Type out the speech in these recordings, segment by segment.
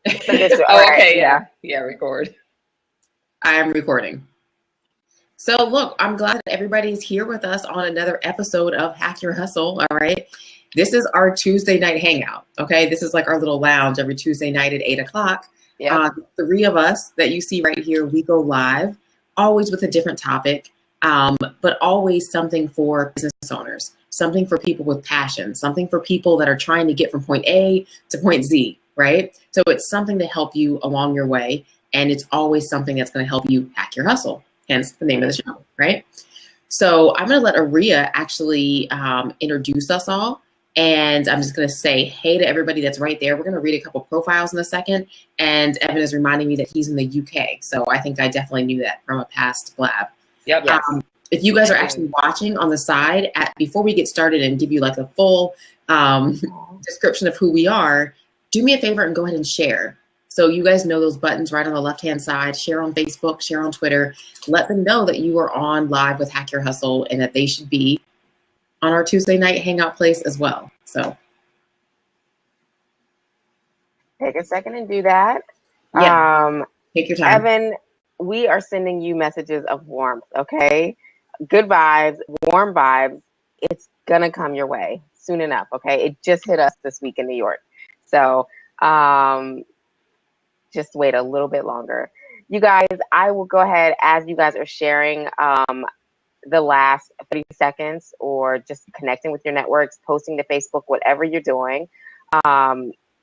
Oh, okay, Yeah. yeah, record. I am recording. So look, I'm glad that everybody's here with us on another episode of Hack Your Hustle. All right. This is our Tuesday night hangout. Okay. This is like our little lounge every Tuesday night at 8 o'clock. Yep. Three of us that you see right here, we go live, always with a different topic, but always something for business owners, something for people with passion, something for people that are trying to get from point A to point Z, right? So it's something to help you along your way. And it's always something that's going to help you hack your hustle, hence the name of the show, right? So I'm going to let Aria actually introduce us all. And I'm just going to say hey to everybody that's right there. We're going to read a couple profiles in a second. And Evan is reminding me that he's in the UK. So I think I definitely knew that from a past blab. Yep. Yes. If you guys are actually watching on the side, before we get started and give you like a full description of who we are, do me a favor and go ahead and share. So you guys know those buttons right on the left-hand side. Share on Facebook, share on Twitter. Let them know that you are on live with Hack Your Hustle and that they should be on our Tuesday night hangout place as well. So Take a second and do that. yeah, take your time. Evan, we are sending you messages of warmth, okay? Good vibes, warm vibes. It's going to come your way soon enough, okay? It just hit us this week in New York. So just wait a little bit longer. You guys, I will go ahead as you guys are sharing the last 30 seconds or just connecting with your networks, posting to Facebook, whatever you're doing.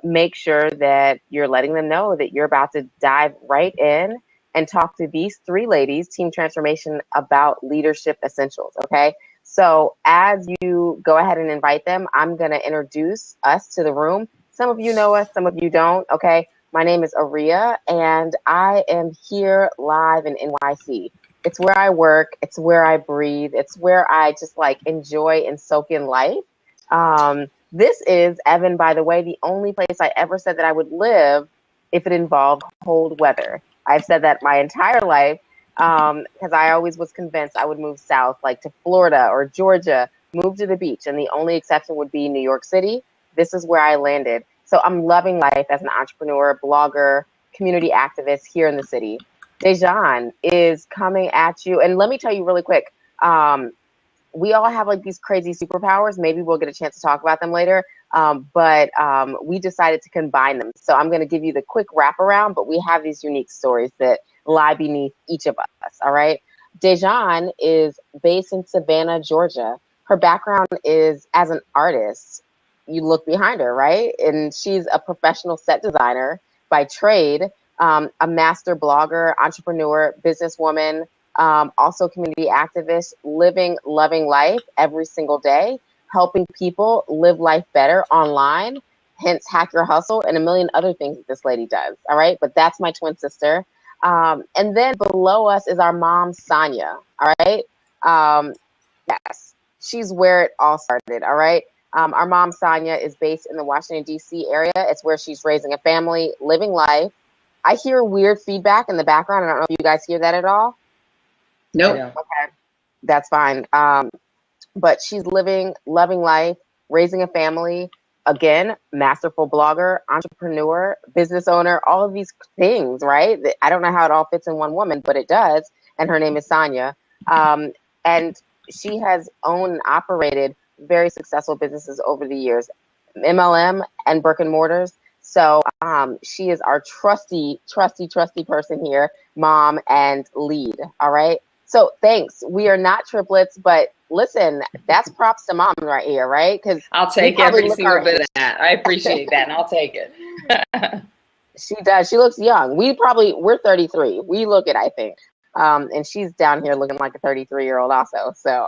Make sure that you're letting them know that you're about to dive right in and talk to these three ladies, Team Transformation, about leadership essentials, okay? So as you go ahead and invite them, I'm going to introduce us to the room. Some of you know us, some of you don't, okay? My name is Aria, and I am here live in NYC. It's where I work. It's where I breathe. It's where I just like enjoy and soak in life. This is, Evan, by the way, the only place I ever said that I would live if it involved cold weather. I've said that my entire life because I always was convinced I would move south, like to Florida or Georgia, move to the beach. And the only exception would be New York City. This is where I landed. So I'm loving life as an entrepreneur, blogger, community activist here in the city. Dejan is coming at you. And let me tell you really quick, we all have like these crazy superpowers. Maybe we'll get a chance to talk about them later. But we decided to combine them. So I'm going to give you the quick wraparound, but we have these unique stories that lie beneath each of us. All right. Dejan is based in Savannah, Georgia. Her background is as an artist. You look behind her, right? And she's a professional set designer by trade, a master blogger, entrepreneur, businesswoman, also community activist, living, loving life every single day, helping people live life better online, hence Hack Your Hustle and a million other things that this lady does. All right. But that's my twin sister. And then below us is our mom, Sonia. All right. Yes, she's where it all started. All right. Our mom, Sonia, is based in the Washington, D.C. area. It's where she's raising a family, living life. I hear weird feedback in the background. I don't know if you guys hear that at all. Nope. Okay, that's fine. But she's living, loving life, raising a family. Again, masterful blogger, entrepreneur, business owner, all of these things, right? I don't know how it all fits in one woman, but it does. And her name is Sonia. And she has owned and operated very successful businesses over the years, MLM and brick and mortars. So she is our trusty person here, mom and lead. All right. So thanks. We are not triplets, but listen, that's props to mom right here, right? Because I'll take every single bit of that. I appreciate that, and I'll take it. She does. She looks young. We're 33. We look it, I think. And she's down here looking like a 33-year-old also. So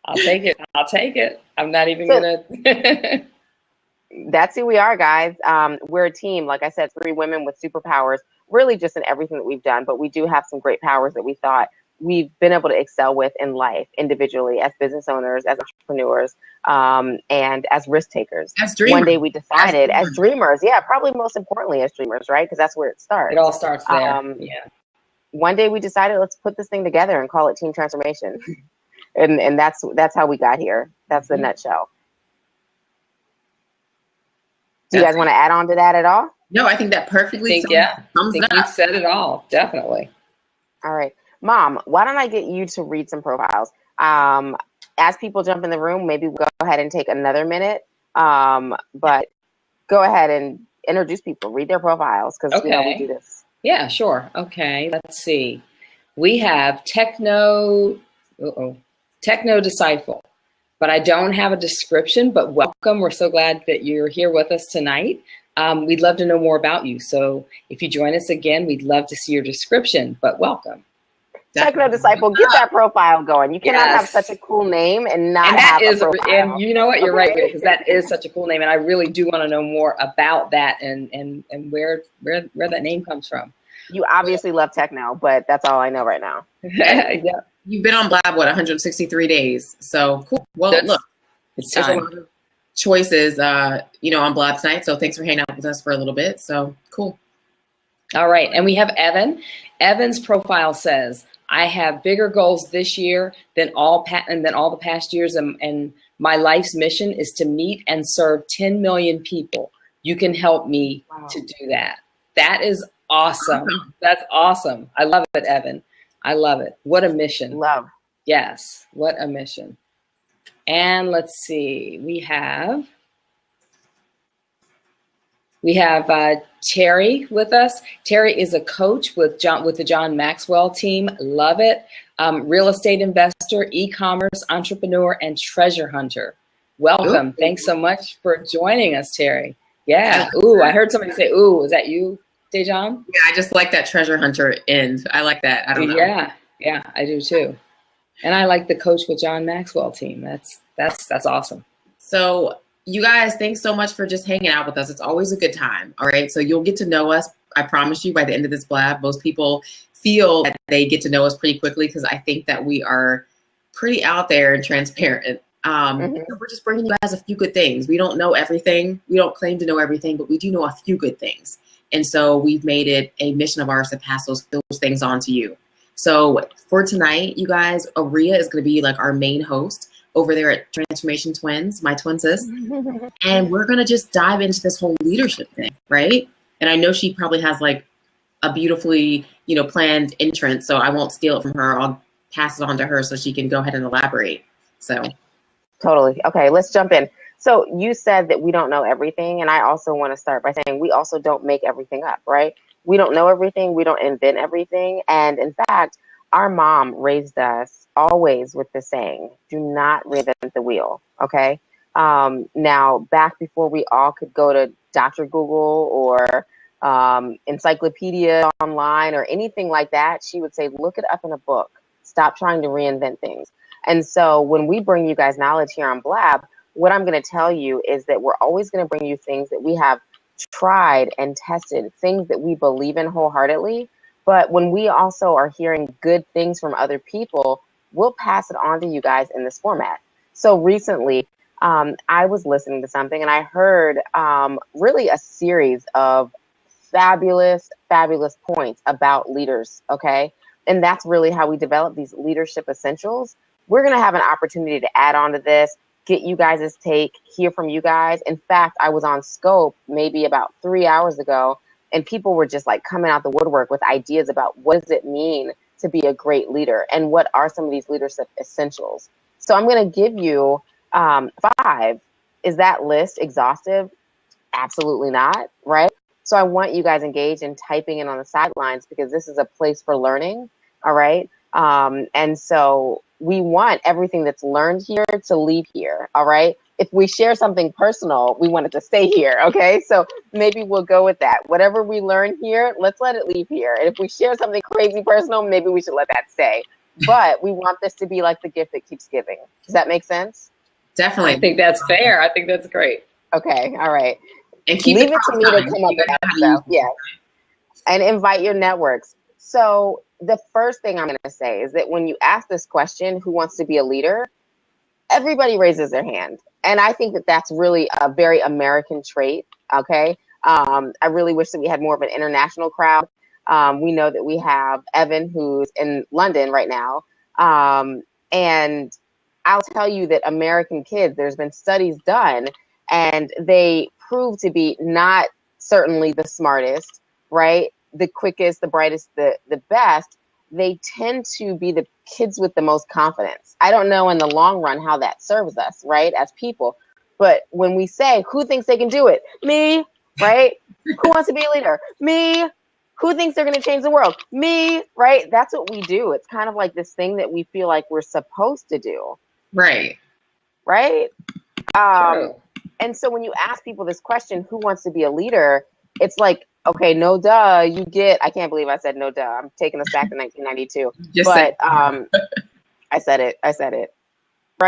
I'll take it. I'll take it. I'm not even gonna. That's who we are, guys. We're a team. Like I said, 3 women with superpowers, really just in everything that we've done. But we do have some great powers that we thought we've been able to excel with in life, individually, as business owners, as entrepreneurs, and as risk takers. As dreamers. One day we decided, as dreamers, yeah, probably most importantly as dreamers, right? Because that's where it starts. It all starts there. Yeah. One day we decided, let's put this thing together and call it Team Transformation. and that's how we got here. That's the nutshell. Do you guys want to add on to that at all? No, I think that perfectly sums I think it you up. said it all. Definitely. All right. Mom, why don't I get you to read some profiles? As people jump in the room, maybe we'll go ahead and take another minute. But go ahead and introduce people, read their profiles, because Okay. you know we do this. Yeah, sure. Okay, let's see. We have Techno Disciple, but I don't have a description, but welcome. We're so glad that you're here with us tonight. We'd love to know more about you. So if you join us again, we'd love to see your description, but welcome. Techno Disciple, get that profile going. You cannot have such a cool name and not have a profile. And you know what? You're right, because that is such a cool name, and I really do want to know more about that and where that name comes from. You obviously love techno, but that's all I know right now. Yeah. You've been on Blab, 163 days. So cool. Well, look, it's there's time. a lot of choices, on Blab tonight. So thanks for hanging out with us for a little bit. So cool. All right. And we have Evan. Evan's profile says, I have bigger goals this year than all the past years. And my life's mission is to meet and serve 10 million people. You can help me to do that. That is awesome. That's awesome. I love it, Evan. I love it. What a mission. Love. Yes. What a mission. And let's see. We have Terry with us. Terry is a coach with the John Maxwell team. Love it. Real estate investor, e-commerce entrepreneur, and treasure hunter. Welcome. Ooh. Thanks so much for joining us, Terry. Yeah. Ooh, I heard somebody say, ooh, is that you, Dejan? Yeah, I just like that treasure hunter end. I like that. I don't know. Yeah, I do too. And I like the coach with John Maxwell team. That's awesome. So you guys, thanks so much for just hanging out with us. It's always a good time. All right. So you'll get to know us. I promise you by the end of this Blab, most people feel that they get to know us pretty quickly because I think that we are pretty out there and transparent. We're just bringing you guys a few good things. We don't know everything. We don't claim to know everything, but we do know a few good things. And so we've made it a mission of ours to pass those things on to you. So for tonight, you guys, Aria is going to be like our main host over there at Transformation Twins, my twin sis. And we're going to just dive into this whole leadership thing, right? And I know she probably has like a beautifully, planned entrance, so I won't steal it from her. I'll pass it on to her so she can go ahead and elaborate. So totally. Okay, let's jump in. So you said that we don't know everything, and I also want to start by saying we also don't make everything up, right? We don't know everything. We don't invent everything. And in fact, our mom raised us always with the saying, do not reinvent the wheel, okay? Now, back before we all could go to Dr. Google or encyclopedia online or anything like that, she would say, look it up in a book. Stop trying to reinvent things. And so when we bring you guys knowledge here on Blab, what I'm going to tell you is that we're always going to bring you things that we have tried and tested, things that we believe in wholeheartedly. But when we also are hearing good things from other people, we'll pass it on to you guys in this format. So recently, I was listening to something and I heard really a series of fabulous points about leaders, okay? And that's really how we develop these leadership essentials. We're going to have an opportunity to add on to this, get you guys' take, hear from you guys. In fact, I was on Scope maybe about 3 hours ago, and people were just like coming out the woodwork with ideas about what does it mean to be a great leader and what are some of these leadership essentials. So I'm going to give you 5. Is that list exhaustive? Absolutely not, right? So I want you guys engaged in typing in on the sidelines because this is a place for learning, all right? And so we want everything that's learned here to leave here, all right? If we share something personal, we want it to stay here, okay? So maybe we'll go with that. Whatever we learn here, let's let it leave here. And if we share something crazy personal, maybe we should let that stay. But we want this to be like the gift that keeps giving. Does that make sense? Definitely. I think that's fair. I think that's great. Okay, all right. And keep leave it to me to come up with that stuff. Yeah. And invite your networks. So the first thing I'm going to say is that when you ask this question, who wants to be a leader? Everybody raises their hand. And I think that that's really a very American trait. Okay. I really wish that we had more of an international crowd. We know that we have Evan, who's in London right now. And I'll tell you that American kids, there's been studies done, and they prove to be not certainly the smartest, right? The quickest, the brightest, the best, they tend to be the kids with the most confidence. I don't know in the long run how that serves us, right, as people. But when we say, who thinks they can do it? Me, right? Who wants to be a leader? Me. Who thinks they're going to change the world? Me, right? That's what we do. It's kind of like this thing that we feel like we're supposed to do. Right. Right? True. And so when you ask people this question, who wants to be a leader? It's like, okay, no duh, you get, I can't believe I said no duh. I'm taking us back to 1992. But I said it.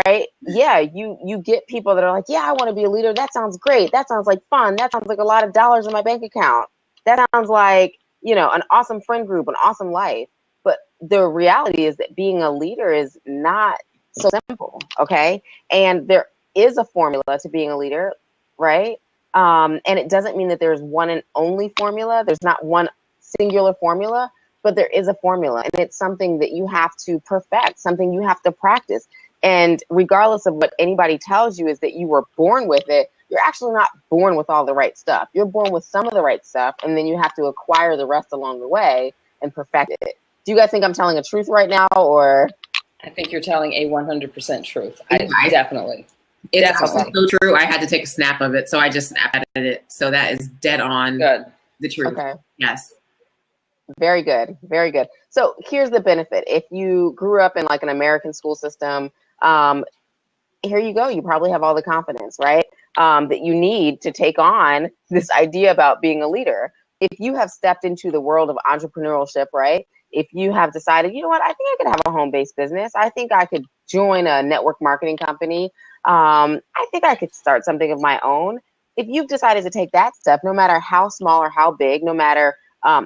Right? Yeah, you get people that are like, yeah, I want to be a leader. That sounds great. That sounds like fun. That sounds like a lot of dollars in my bank account. That sounds like, an awesome friend group, an awesome life. But the reality is that being a leader is not so simple, okay? And there is a formula to being a leader, right? And it doesn't mean that there's one and only formula. There's not one singular formula, but there is a formula. And it's something that you have to perfect, something you have to practice. And regardless of what anybody tells you is that you were born with it, you're actually not born with all the right stuff. You're born with some of the right stuff, and then you have to acquire the rest along the way and perfect it. Do you guys think I'm telling a truth right now, or? I think you're telling a 100% truth. Definitely. It's also so true. I had to take a snap of it, so I just snapped at it. So that is dead on. Good. The truth. Okay. Yes. Very good. Very good. So here's the benefit. If you grew up in like an American school system, here you go. You probably have all the confidence, right? That you need to take on this idea about being a leader. If you have stepped into the world of entrepreneurship, right? If you have decided, you know what, I think I could have a home-based business. I think I could join a network marketing company. I think I could start something of my own. If you've decided to take that step, no matter how small or how big, no matter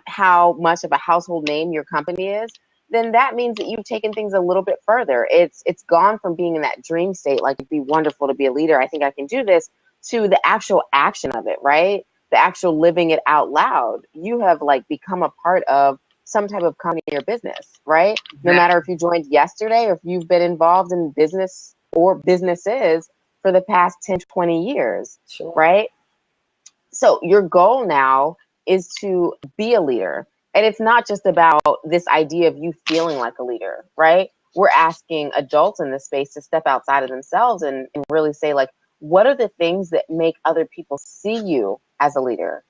how much of a household name your company is, then that means that you've taken things a little bit further. It's gone from being in that dream state, like it'd be wonderful to be a leader, I think I can do this, to the actual action of it, right? The actual living it out loud. You have like become a part of some type of company or business, right? No matter if you joined yesterday or if you've been involved in business or businesses for the past 10, 20 years, Sure. Right? So your goal now is to be a leader. And it's not just about this idea of you feeling like a leader, right? We're asking adults in this space to step outside of themselves and really say, like, what are the things that make other people see you as a leader,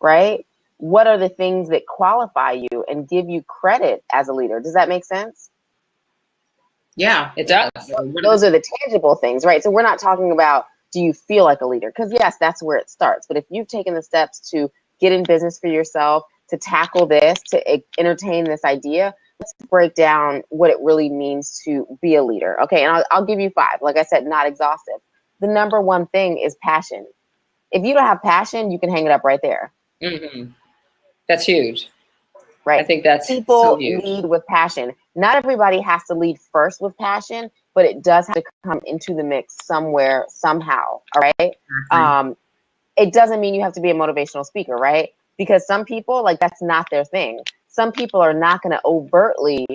right? What are the things that qualify you and give you credit as a leader? Does that make sense? Yeah, it does. Those are the tangible things, right? So we're not talking about, do you feel like a leader? Because yes, that's where it starts. But if you've taken the steps to get in business for yourself, to tackle this, to entertain this idea, let's break down what it really means to be a leader. Okay, and I'll give you 5. Like I said, not exhaustive. The number one thing is passion. If you don't have passion, you can hang it up right there. Mm-hmm. That's huge. Right. I think that's people so huge. Lead with passion. Not everybody has to lead first with passion, but it does have to come into the mix somewhere, somehow. All right. It doesn't mean you have to be a motivational speaker, right? Because some people, like, that's not their thing. Some people are not going to overtly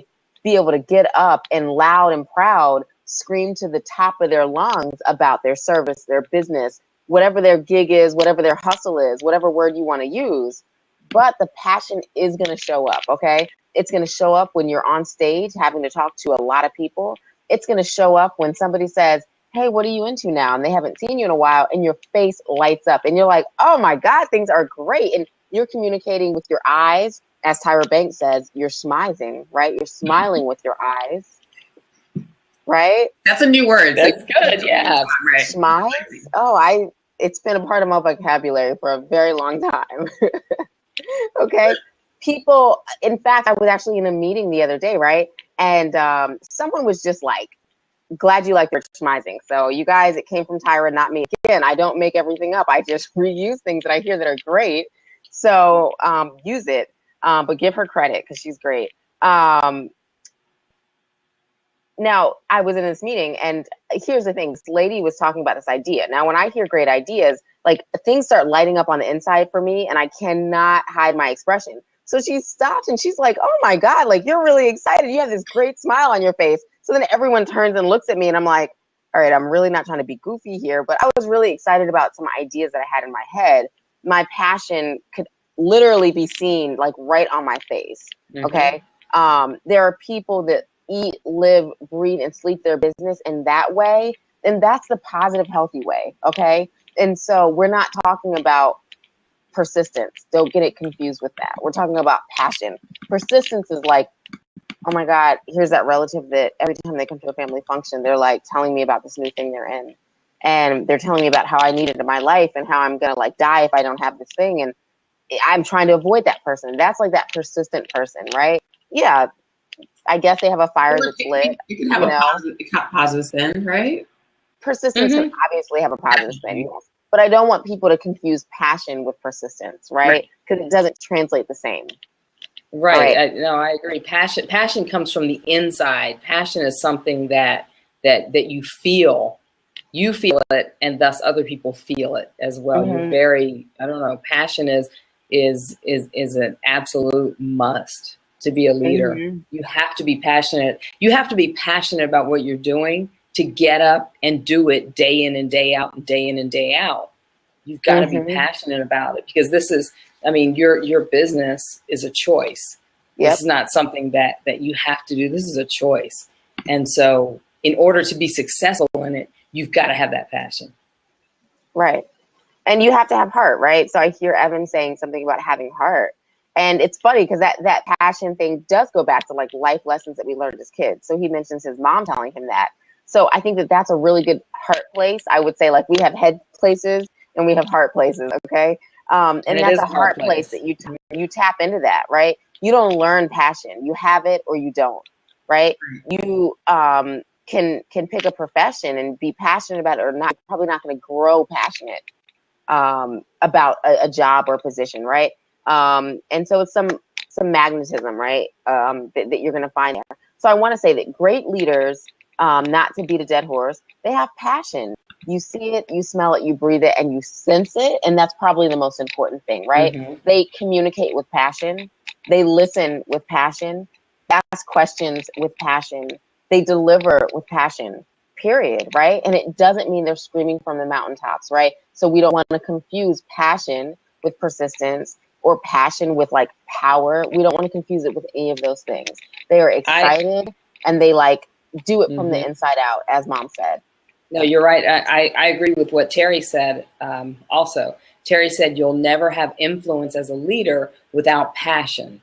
be able to get up and loud and proud scream to the top of their lungs about their service, their business, whatever their gig is, whatever their hustle is, whatever word you want to use. But the passion is going to show up, okay? It's going to show up when you're on stage having to talk to a lot of people. It's going to show up when somebody says, hey, what are you into now? And they haven't seen you in a while, and your face lights up. And you're like, oh, my God, things are great. And you're communicating with your eyes. As Tyra Banks says, you're smizing, right? You're smiling with your eyes, right? That's a new word. That's good, yeah. Right. Smize? Oh, it's been a part of my vocabulary for a very long time. Okay. People, in fact, I was actually in a meeting the other day, right? And someone was just like, glad you like your smizing. So you guys, it came from Tyra, not me. Again, I don't make everything up. I just reuse things that I hear that are great. So use it, but give her credit because she's great. Now, I was in this meeting, and here's the thing. This lady was talking about this idea. Now, when I hear great ideas, like, things start lighting up on the inside for me, and I cannot hide my expression. So she stopped, and she's like, oh, my God, like, you're really excited. You have this great smile on your face. So then everyone turns and looks at me, and I'm like, all right, I'm really not trying to be goofy here, but I was really excited about some ideas that I had in my head. My passion could literally be seen like right on my face. Okay. There are people that eat, live, breathe, and sleep their business in that way. And that's the positive, healthy way. Okay. And so we're not talking about persistence. Don't get it confused with that. We're talking about passion. Persistence is like, oh my God, here's that relative that every time they come to a family function, they're like telling me about this new thing they're in. And they're telling me about how I need it in my life and how I'm going to like die if I don't have this thing. And I'm trying to avoid that person. That's like that persistent person, right? Yeah. I guess they have a fire that's lit. You can have a positive spin, right? Persistence can obviously have a positive spin, yes. But I don't want people to confuse passion with persistence, right? Because it doesn't translate the same. Right. No, I agree. Passion comes from the inside. Passion is something that you feel. You feel it, and thus other people feel it as well. You're very, I don't know, passion is an absolute must to be a leader. You have to be passionate. You have to be passionate about what you're doing to get up and do it day in and day out and day in and day out. You've got to be passionate about it, because this is, I mean, your business is a choice. This is not something that you have to do. This is a choice. And so in order to be successful in it, you've got to have that passion. Right. And you have to have heart, right? So I hear Evan saying something about having heart. And it's funny because that passion thing does go back to like life lessons that we learned as kids. So he mentions his mom telling him that. So I think that that's a really good heart place. I would say like we have head places and we have heart places, okay? And that's a heart place that you tap into that, right? You don't learn passion. You have it or you don't, right? You can pick a profession and be passionate about it or not. Probably not going to grow passionate about a job or position, right? And so it's some magnetism, right? That you're going to find there. So I want to say that great leaders, not to beat a dead horse, they have passion. You see it, you smell it, you breathe it, and you sense it. And that's probably the most important thing, right? They communicate with passion. They listen with passion, ask questions with passion. They deliver with passion, period, right? And it doesn't mean they're screaming from the mountaintops, right? So we don't want to confuse passion with persistence or passion with like power. We don't want to confuse it with any of those things. They are excited and they like do it from the inside out, as Mom said. No, you're right. I agree with what Terry said also. Terry said you'll never have influence as a leader without passion.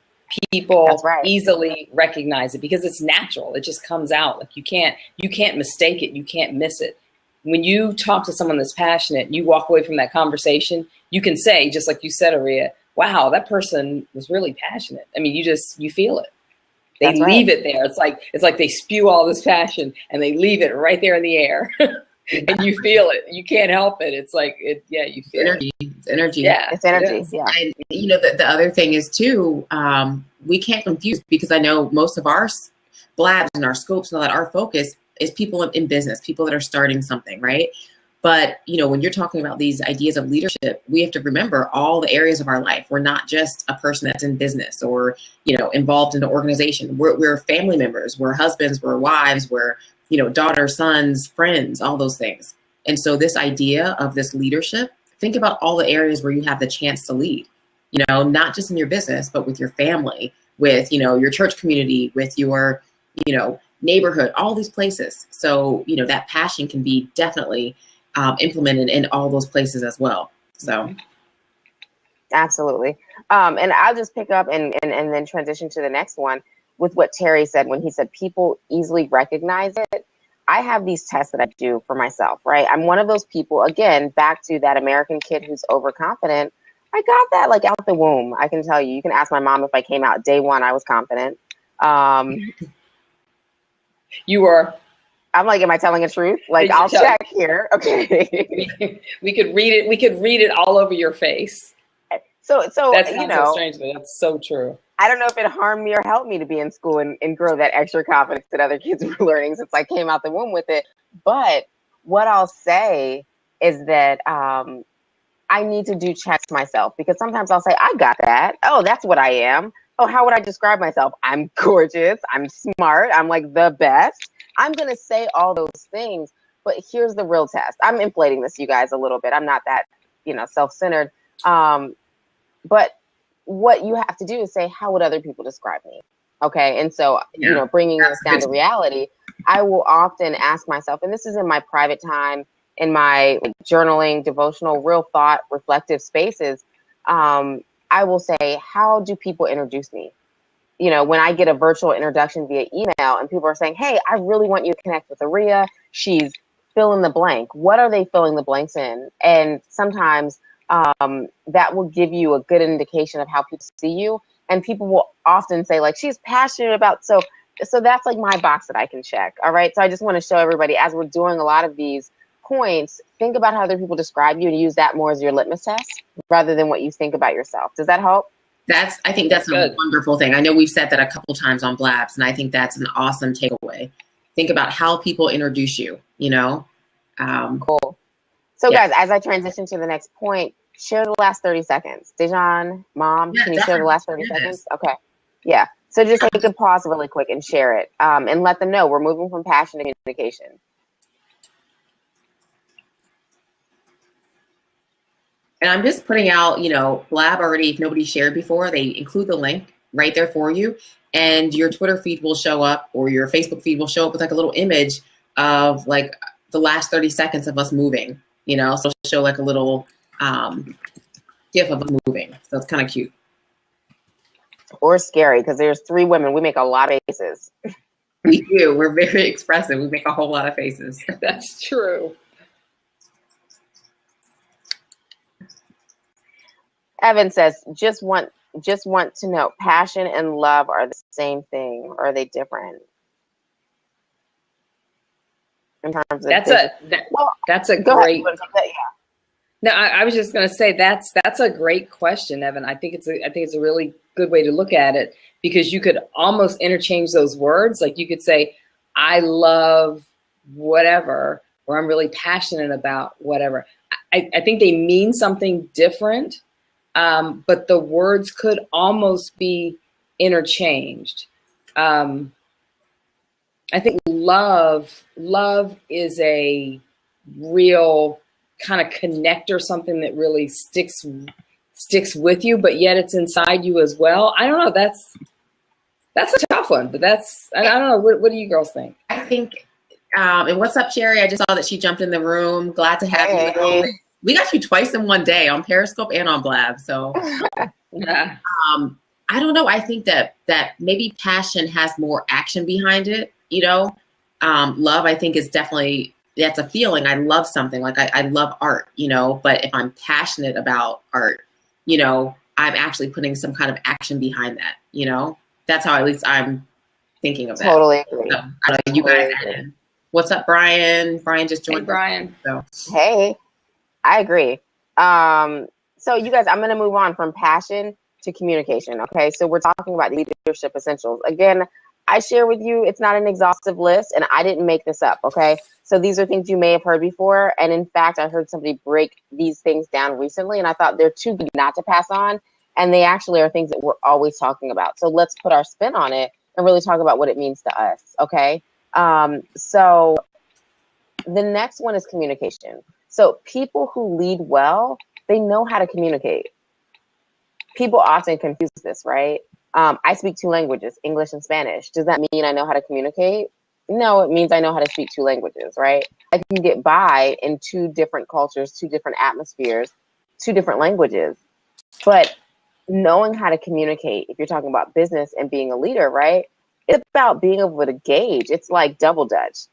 People easily recognize it because it's natural. It just comes out. Like you can't mistake it. You can't miss it. When you talk to someone that's passionate, you walk away from that conversation, you can say, just like you said, Aria, wow, that person was really passionate. I mean, you feel it. They leave it there. It's like they spew all this passion and they leave it right there in the air. And you feel it. You can't help it. It's like you feel energy. it. It's energy. Yeah, it's energy. Yeah. And you know, the other thing is too, we can't confuse, because I know most of our blabs and our scopes and all that, our focus is people in business, people that are starting something, right? But you know, when you're talking about these ideas of leadership, we have to remember all the areas of our life. We're not just a person that's in business or, you know, involved in an organization. We're family members, we're husbands, we're wives, we're, you know, daughters, sons, friends, all those things. And so this idea of this leadership, think about all the areas where you have the chance to lead, you know, not just in your business, but with your family, with, you know, your church community, with your, you know, neighborhood, all these places. So, you know, that passion can be definitely implemented in all those places as well. So. Absolutely. And I'll just pick up and then transition to the next one with what Terry said when he said people easily recognize it. I have these tests that I do for myself, right? I'm one of those people, again, back to that American kid who's overconfident. I got that like out the womb. I can tell you, you can ask my mom if I came out day one, I was confident. You were. I'm like, am I telling the truth? Like, I'll check here. Okay. we could read it. We could read it all over your face. So that sounds you know, so strange, but that's so true. I don't know if it harmed me or helped me to be in school and grow that extra confidence that other kids were learning since I came out the womb with it. But what I'll say is that I need to do checks myself, because sometimes I'll say, I got that. Oh, that's what I am. Oh, how would I describe myself? I'm gorgeous. I'm smart. I'm like the best. I'm going to say all those things. But here's the real test. I'm inflating this, you guys, a little bit. I'm not that, self-centered. But what you have to do is say, how would other people describe me? Okay. And so, bringing this down to reality, I will often ask myself, and this is in my private time, in my journaling, devotional, real thought, reflective spaces. I will say, how do people introduce me? When I get a virtual introduction via email and people are saying, hey, I really want you to connect with Aria. She's fill in the blank. What are they filling the blanks in? And sometimes that will give you a good indication of how people see you. And people will often say, like, she's passionate about, so that's like my box that I can check. All right. So I just want to show everybody, as we're doing a lot of these points, think about how other people describe you and use that more as your litmus test rather than what you think about yourself. Does that help? I think that's a wonderful thing. I know we've said that a couple times on Blabs, and I think that's an awesome takeaway. Think about how people introduce you, Cool. So guys, as I transition to the next point, share the last 30 seconds. Dejan, Mom, can you share the last 30 seconds? Okay. Yeah. So just take a pause really quick and share it, and let them know we're moving from passion to communication. And I'm just putting out, Blab already, if nobody shared before, they include the link right there for you. And your Twitter feed will show up, or your Facebook feed will show up with like a little image of like the last 30 seconds of us moving, so it'll show like a little gif of us moving. So it's kind of cute. Or scary, because there's 3 women. We make a lot of faces. We do. We're very expressive. We make a whole lot of faces. That's true. Evan says, just want to know, passion and love are the same thing, or are they different? In terms of that's a great. No, I was just going to say that's a great question, Evan. I think it's a really good way to look at it, because you could almost interchange those words. Like you could say, I love whatever, or I'm really passionate about whatever. I think they mean something different. But the words could almost be interchanged. I think love is a real kind of connector, something that really sticks with you, but yet it's inside you as well. I don't know. That's a tough one, but I don't know. What do you girls think? I think, and what's up, Sherry? I just saw that she jumped in the room. Glad to have you. We got you twice in one day on Periscope and on Blab. So Yeah. I don't know. I think that maybe passion has more action behind it. Love, I think, is definitely, that's a feeling. I love something, like I love art, but if I'm passionate about art, I'm actually putting some kind of action behind that, that's how at least I'm thinking of that. Totally agree. So, I don't know, you guys add in. What's up, Brian? Brian just joined. Hey, Brian. So. Hey. I agree. So you guys, I'm going to move on from passion to communication. Okay. So we're talking about leadership essentials. Again, I share with you, it's not an exhaustive list, and I didn't make this up. Okay. So these are things you may have heard before. And in fact, I heard somebody break these things down recently, and I thought they're too good not to pass on. And they actually are things that we're always talking about. So let's put our spin on it and really talk about what it means to us. Okay. So the next one is communication. So people who lead well, they know how to communicate. People often confuse this, right? I speak 2 languages, English and Spanish. Does that mean I know how to communicate? No, it means I know how to speak 2 languages, right? I can get by in 2 different cultures, 2 different atmospheres, 2 different languages. But knowing how to communicate, if you're talking about business and being a leader, right? It's about being able to gauge. It's like double dutch.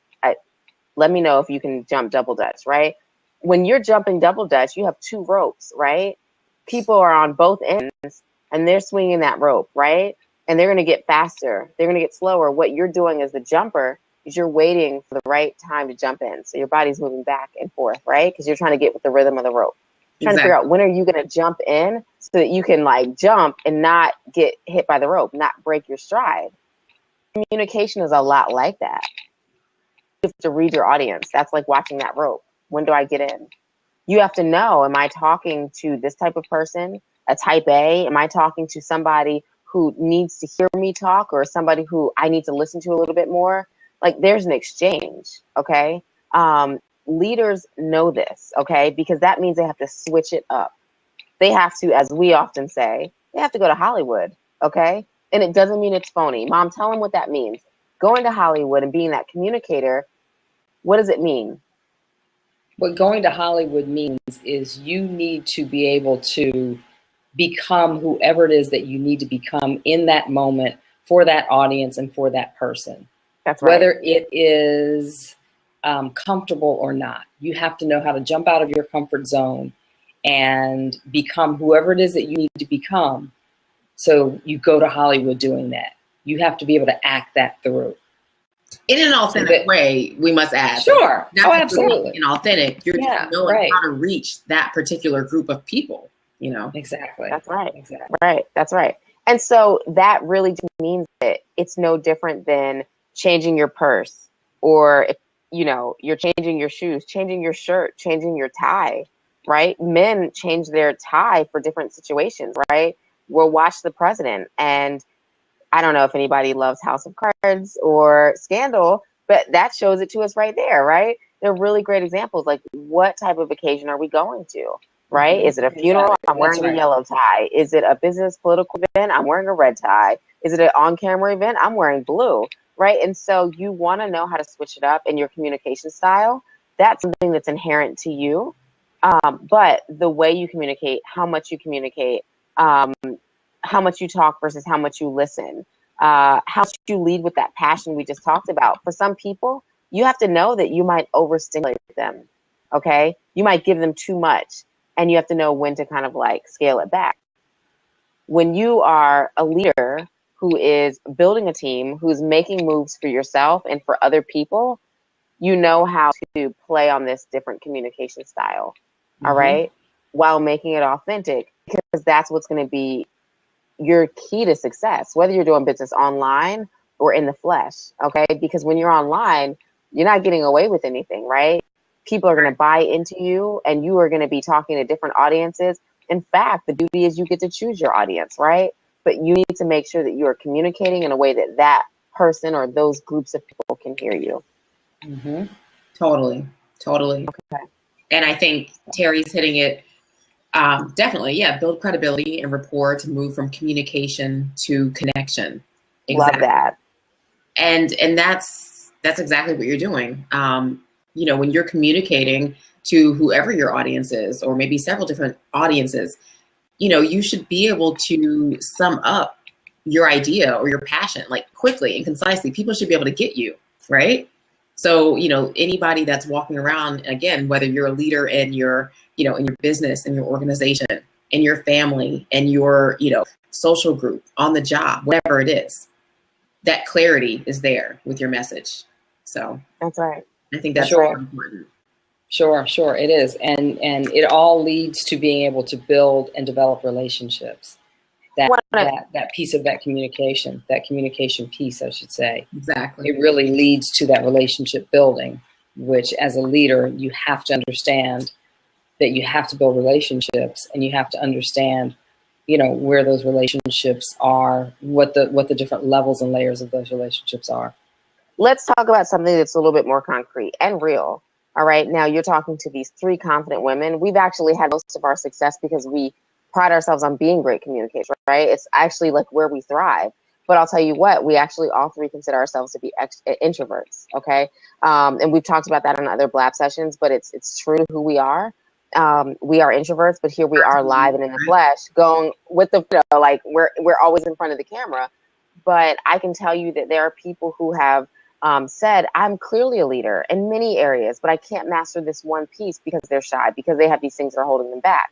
Let me know if you can jump double dutch, right? When you're jumping double dutch, you have 2 ropes, right? People are on both ends and they're swinging that rope, right? And they're going to get faster. They're going to get slower. What you're doing as the jumper is you're waiting for the right time to jump in. So your body's moving back and forth, right? Because you're trying to get with the rhythm of the rope. Trying to figure out when are you going to jump in so that you can like jump and not get hit by the rope, not break your stride. Communication is a lot like that. You have to read your audience. That's like watching that rope. When do I get in? You have to know, am I talking to this type of person, a type A? Am I talking to somebody who needs to hear me talk, or somebody who I need to listen to a little bit more? Like there's an exchange, okay? Leaders know this, okay? Because that means they have to switch it up. They have to, as we often say, they have to go to Hollywood, okay? And it doesn't mean it's phony. Mom, tell them what that means. Going to Hollywood and being that communicator, what does it mean? What going to Hollywood means is you need to be able to become whoever it is that you need to become in that moment for that audience and for that person. That's right. Whether it is comfortable or not, you have to know how to jump out of your comfort zone and become whoever it is that you need to become. So you go to Hollywood doing that. You have to be able to act that through. In an authentic way, we must add. Sure. Not absolutely. Inauthentic. You're Yeah, knowing right. how to reach that particular group of people, you know? Exactly. That's right. Exactly. Right. That's right. And so that really just means that it's no different than changing your purse, or if, you know, you're changing your shoes, changing your shirt, changing your tie, right? Men change their tie for different situations, right? We'll watch The President, and I don't know if anybody loves House of Cards or Scandal, but that shows it to us right there, right? They're really great examples. Like, what type of occasion are we going to, right? Mm-hmm. Is it a funeral? Exactly. I'm wearing That's right. a yellow tie. Is it a business political event? I'm wearing a red tie. Is it an on-camera event? I'm wearing blue, right? And so you want to know how to switch it up in your communication style. That's something that's inherent to you. But the way you communicate, how much you communicate, how much you talk versus how much you listen, how much you lead with that passion we just talked about. For some people, you have to know that you might overstimulate them, okay? You might give them too much, and you have to know when to kind of like scale it back. When you are a leader who is building a team, who's making moves for yourself and for other people, you know how to play on this different communication style, all right? While making it authentic, because that's what's going to be your key to success, whether you're doing business online or in the flesh, okay? Because when you're online, you're not getting away with anything, right? People are going to buy into you, and you are going to be talking to different audiences. In fact, the beauty is you get to choose your audience, right? But you need to make sure that you are communicating in a way that that person or those groups of people can hear you. Mm-hmm. Totally. Okay. And I think Terry's hitting it. Definitely, yeah. Build credibility and rapport to move from communication to connection. Love that. And that's exactly what you're doing. You know, when you're communicating to whoever your audience is, or maybe several different audiences, you know, you should be able to sum up your idea or your passion like quickly and concisely. People should be able to get you, right? So, you know, anybody that's walking around, again, whether you're a leader in your, you know, in your business, in your organization, in your family, and your, you know, social group, on the job, whatever it is, that clarity is there with your message. So That's right. I think that's Sure. important. Sure, it is. And it all leads to being able to build and develop relationships. That piece of that communication piece, I should say. Exactly. It really leads to that relationship building, which as a leader, you have to understand that you have to build relationships, and you have to understand, you know, where those relationships are, what the different levels and layers of those relationships are. Let's talk about something that's a little bit more concrete and real. All right. Now you're talking to these three confident women. We've actually had most of our success because we pride ourselves on being great communicators, right? It's actually like where we thrive. But I'll tell you what, we actually all three consider ourselves to be introverts, okay? And we've talked about that in other Blab sessions, but it's true to who we are. We are introverts, but here we are live and in the flesh, going with the, you know, like we're always in front of the camera. But I can tell you that there are people who have said, I'm clearly a leader in many areas, but I can't master this one piece because they're shy, because they have these things that are holding them back.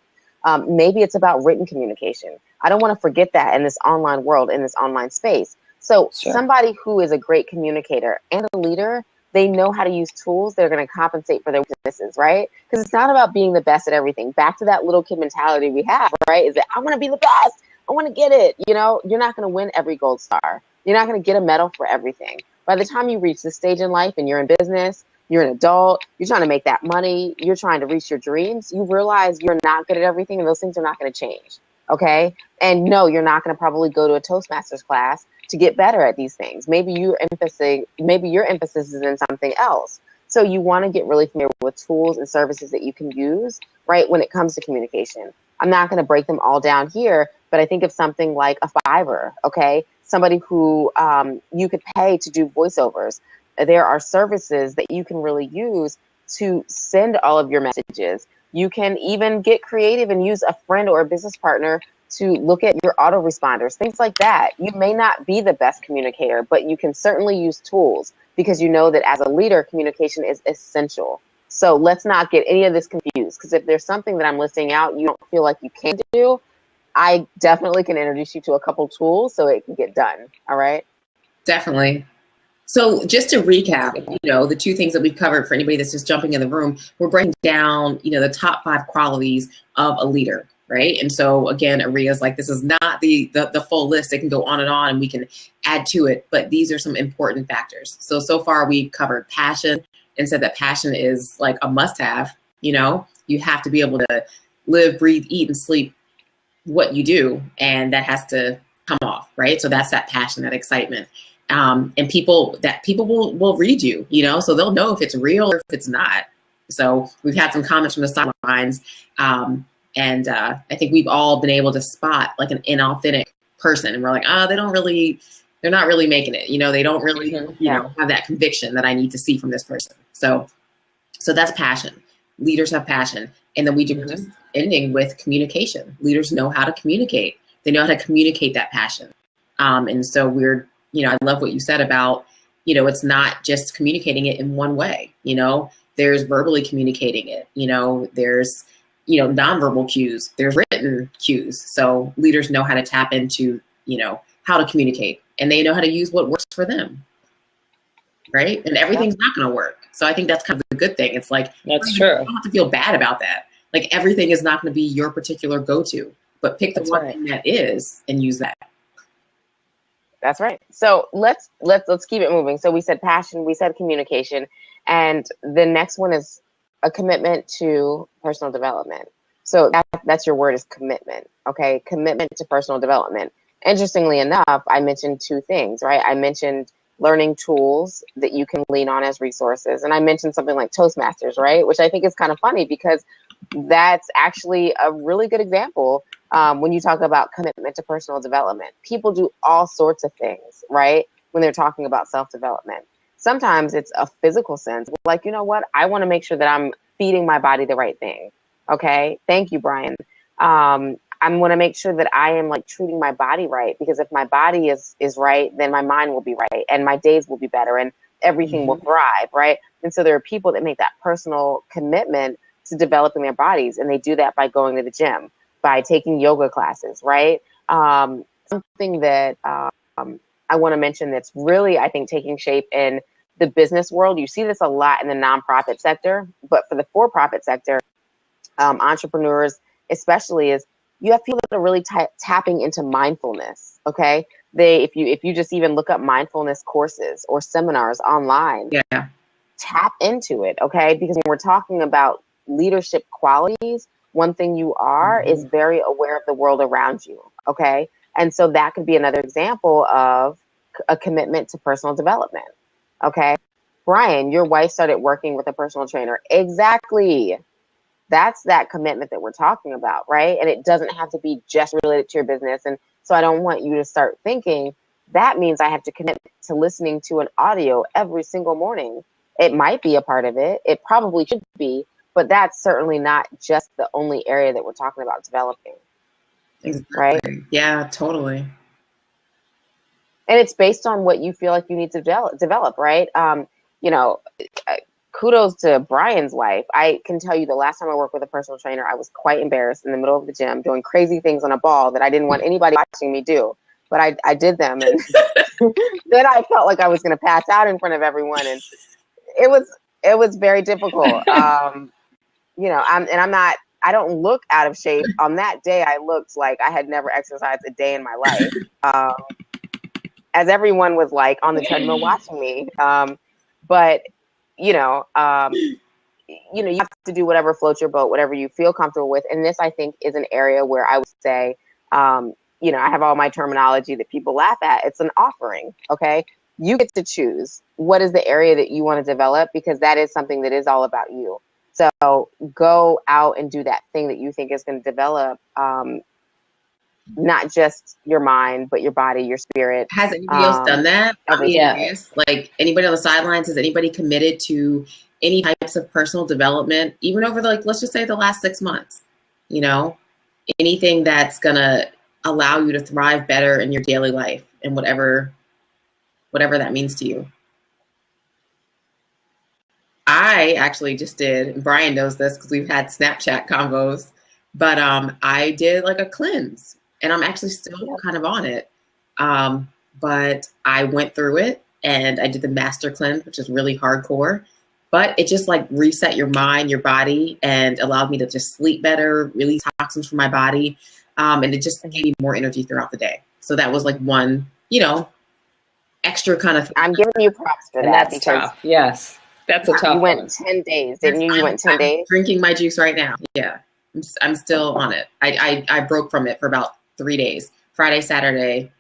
Maybe it's about written communication. I don't want to forget that in this online world, in this online space. So Sure. Somebody who is a great communicator and a leader, they know how to use tools that are going to compensate for their weaknesses, right? Because it's not about being the best at everything. Back to that little kid mentality we have, right? Is that I want to be the best. I want to get it. You know, you're not going to win every gold star. You're not going to get a medal for everything. By the time you reach this stage in life and you're in business, you're an adult, you're trying to make that money, you're trying to reach your dreams, you realize you're not good at everything, and those things are not going to change, okay? And no, you're not going to probably go to a Toastmasters class to get better at these things. Maybe your emphasis is in something else. So you want to get really familiar with tools and services that you can use, right, when it comes to communication. I'm not going to break them all down here, but I think of something like a Fiverr, okay? Somebody who you could pay to do voiceovers. There are services that you can really use to send all of your messages. You can even get creative and use a friend or a business partner to look at your autoresponders, things like that. You may not be the best communicator, but you can certainly use tools because you know that as a leader, communication is essential. So let's not get any of this confused, because if there's something that I'm listing out you don't feel like you can do, I definitely can introduce you to a couple tools so it can get done. All right? Definitely. So just to recap, the two things that we've covered for anybody that's just jumping in the room, we're breaking down, the top 5 qualities of a leader, right? And so again, Aria's like, this is not the full list. It can go on and we can add to it, but these are some important factors. So far we've covered passion and said that passion is like a must-have. You have to be able to live, breathe, eat, and sleep what you do, and that has to come off, right? So that's that passion, that excitement. And people will read you, so they'll know if it's real or if it's not. So we've had some comments from the sidelines, and I think we've all been able to spot like an inauthentic person, and we're like, they're not really making it. They don't really, have that conviction that I need to see from this person. So that's passion. Leaders have passion, and then we do just ending with communication. Leaders know how to communicate. They know how to communicate that passion, and so we're. I love what you said about, it's not just communicating it in one way. There's verbally communicating it. There's, nonverbal cues. There's written cues. So leaders know how to tap into, how to communicate, and they know how to use what works for them. Right. And everything's not going to work. So I think that's kind of the good thing. It's like, that's true. You don't have to feel bad about that. Like everything is not going to be your particular go-to, but pick the one thing that is and use that. That's right. So let's keep it moving. So we said passion, we said communication, and the next one is a commitment to personal development. So that's your word, is commitment. Okay, commitment to personal development. Interestingly enough, I mentioned 2 things, right? I mentioned learning tools that you can lean on as resources, and I mentioned something like Toastmasters, right? Which I think is kind of funny because that's actually a really good example. When you talk about commitment to personal development, people do all sorts of things, right? When they're talking about self-development. Sometimes it's a physical sense, like, you know what? I want to make sure that I'm feeding my body the right thing. Okay. Thank you, Brian. I want to make sure that I am like treating my body right, because if my body is right, then my mind will be right and my days will be better and everything will thrive. Right. And so there are people that make that personal commitment to developing their bodies, and they do that by going to the gym, by taking yoga classes, right? Something that I want to mention that's really, I think, taking shape in the business world. You see this a lot in the nonprofit sector, but for the for-profit sector, entrepreneurs especially, is you have people that are really tapping into mindfulness, okay? If you just even look up mindfulness courses or seminars online, tap into it, okay? Because when we're talking about leadership qualities, one thing you are is very aware of the world around you, okay? And so that could be another example of a commitment to personal development, okay? Brian, your wife started working with a personal trainer. Exactly. That's that commitment that we're talking about, right? And it doesn't have to be just related to your business. And so I don't want you to start thinking that means I have to commit to listening to an audio every single morning. It might be a part of it. It probably should be. But that's certainly not just the only area that we're talking about developing. Exactly. Right? Yeah, totally. And it's based on what you feel like you need to develop, right? Kudos to Brian's wife. I can tell you the last time I worked with a personal trainer, I was quite embarrassed in the middle of the gym doing crazy things on a ball that I didn't want anybody watching me do. But I did them. And then I felt like I was going to pass out in front of everyone. And it was very difficult. I don't look out of shape. On that day, I looked like I had never exercised a day in my life, as everyone was like on the treadmill watching me. But you have to do whatever floats your boat, whatever you feel comfortable with. And this, I think, is an area where I would say, I have all my terminology that people laugh at. It's an offering. Okay. you get to choose what is the area that you want to develop, because that is something that is all about you. So go out and do that thing that you think is going to develop, not just your mind, but your body, your spirit. Has anybody else done that? Everything. Like anybody on the sidelines, has anybody committed to any types of personal development, even over let's just say the last 6 months, anything that's going to allow you to thrive better in your daily life and whatever that means to you? I actually just did, and Brian knows this because we've had Snapchat combos, but I did like a cleanse, and I'm actually still kind of on it. But I went through it and I did the master cleanse, which is really hardcore, but it just like reset your mind, your body, and allowed me to just sleep better, release toxins from my body. And it just gave me more energy throughout the day. So that was like one, extra kind of thing. I'm giving you props for and that. That's tough. Yes. That's a tough You went one. 10 days, didn't you? You went 10 days? Drinking my juice right now. Yeah. I'm still on it. I broke from it for about 3 days, Friday, Saturday,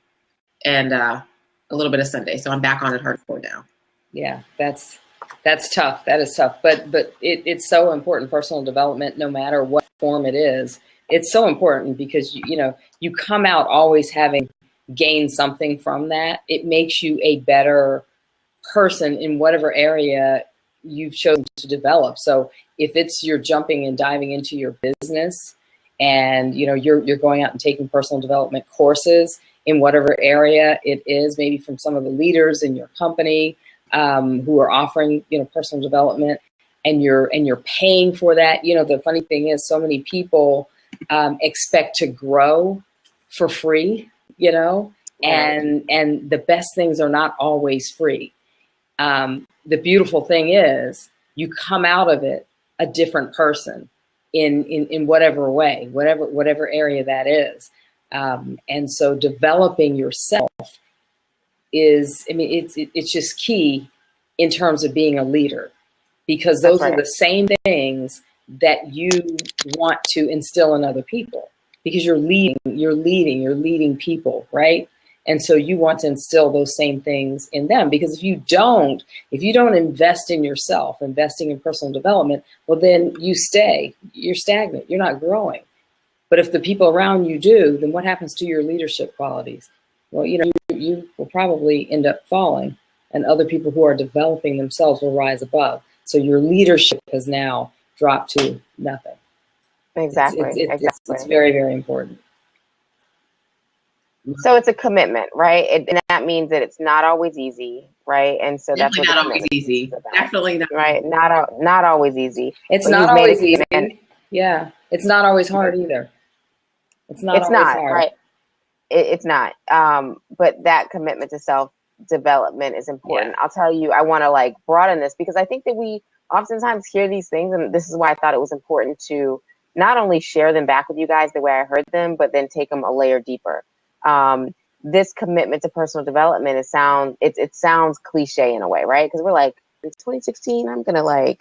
and a little bit of Sunday. So I'm back on it hardcore now. Yeah, that's tough. That is tough. But it's so important, personal development, no matter what form it is. It's so important because, you come out always having gained something from that. It makes you a better person in whatever area you've chosen to develop. So if it's you're jumping and diving into your business and, you're going out and taking personal development courses in whatever area it is, maybe from some of the leaders in your company who are offering, personal development, and you're paying for that. The funny thing is so many people expect to grow for free, and the best things are not always free. The beautiful thing is you come out of it a different person in whatever way, whatever area that is. And so developing yourself is, it's just key in terms of being a leader, because those are the same things that you want to instill in other people, because you're leading people, right? And so you want to instill those same things in them, because if you don't invest in yourself, investing in personal development, well, then you're stagnant, you're not growing. But if the people around you do, then what happens to your leadership qualities? Well, you will probably end up falling, and other people who are developing themselves will rise above. So your leadership has now dropped to nothing. Exactly. It's very, very important. So it's a commitment, right? And that means that it's not always easy, right? And so that's what not always easy. Definitely not. Right? Not always easy. It's not always easy. Yeah, it's not always hard either. It's not hard. Right? It's not. But that commitment to self-development is important. Yeah. I'll tell you, I want to broaden this, because I think that we oftentimes hear these things, and this is why I thought it was important to not only share them back with you guys the way I heard them, but then take them a layer deeper. This commitment to personal development, it sounds cliche in a way, right? Because we're like, in 2016, I'm going to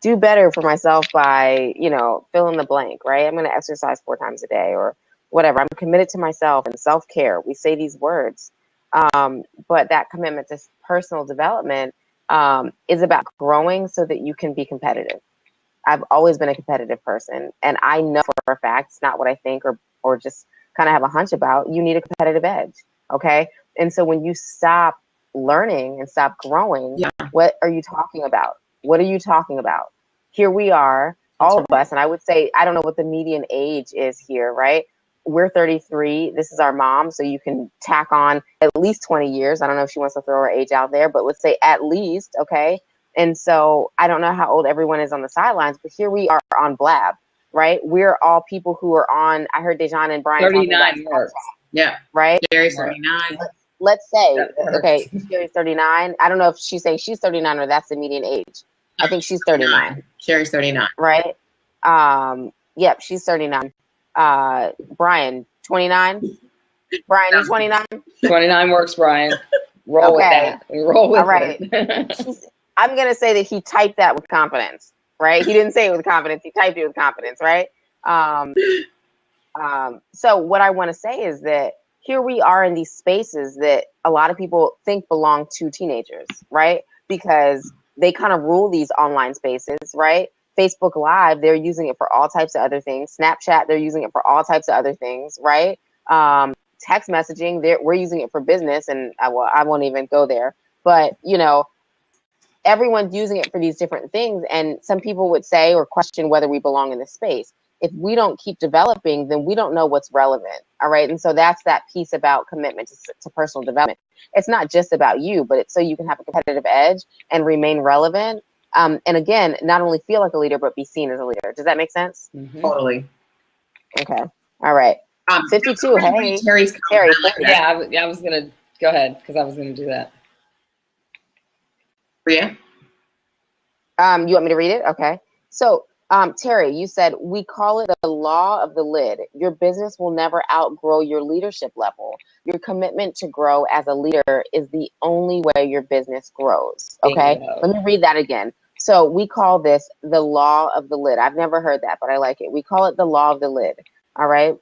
do better for myself by, fill in the blank, right? I'm going to exercise 4 times a day or whatever. I'm committed to myself and self-care. We say these words. But that commitment to personal development is about growing so that you can be competitive. I've always been a competitive person, and I know for a fact, it's not what I think or just kind of have a hunch about, you need a competitive edge. Okay. And so when you stop learning and stop growing, what are you talking about? What are you talking about? Here we are, all of us. And I would say, I don't know what the median age is here, right? We're 33. This is our mom. So you can tack on at least 20 years. I don't know if she wants to throw her age out there, but let's say at least. Okay. And so I don't know how old everyone is on the sidelines, but here we are on Blab. Right? We're all people who are on, I heard Dejan and Brian 39 words. Yeah. Right? Sherry's 39. Let's say, okay, Sherry's 39. I don't know if she's saying she's 39 or that's the median age. I think she's 39. Sherry's 39. Right? Yep, she's 39. Brian, 29? Brian, you 29? 29 works, Brian. Roll with that. Roll with all right. it. I'm going to say that he typed that with confidence. Right? He didn't say it with confidence. He typed it with confidence, right? So what I want to say is that here we are in these spaces that a lot of people think belong to teenagers, right? Because they kind of rule these online spaces, right? Facebook Live, they're using it for all types of other things. Snapchat, they're using it for all types of other things, right? Text messaging, we're using it for business, and I won't even go there. But, you know, everyone's using it for these different things, and some people would say or question whether we belong in this space. If we don't keep developing, then we don't know what's relevant, all right? And so that's that piece about commitment to personal development. It's not just about you, but it's so you can have a competitive edge and remain relevant. And again, not only feel like a leader, but be seen as a leader. Does that make sense? Mm-hmm. Totally. Okay. All right. 52. Hey, Terry's Terry. Yeah, I was going to go ahead because I was going to do that. Yeah. You want me to read it? Okay. So, Terry, you said, we call it the law of the lid. Your business will never outgrow your leadership level. Your commitment to grow as a leader is the only way your business grows. Okay. Bingo. Let me read that again. So we call this the law of the lid. I've never heard that, but I like it. We call it the law of the lid. All right.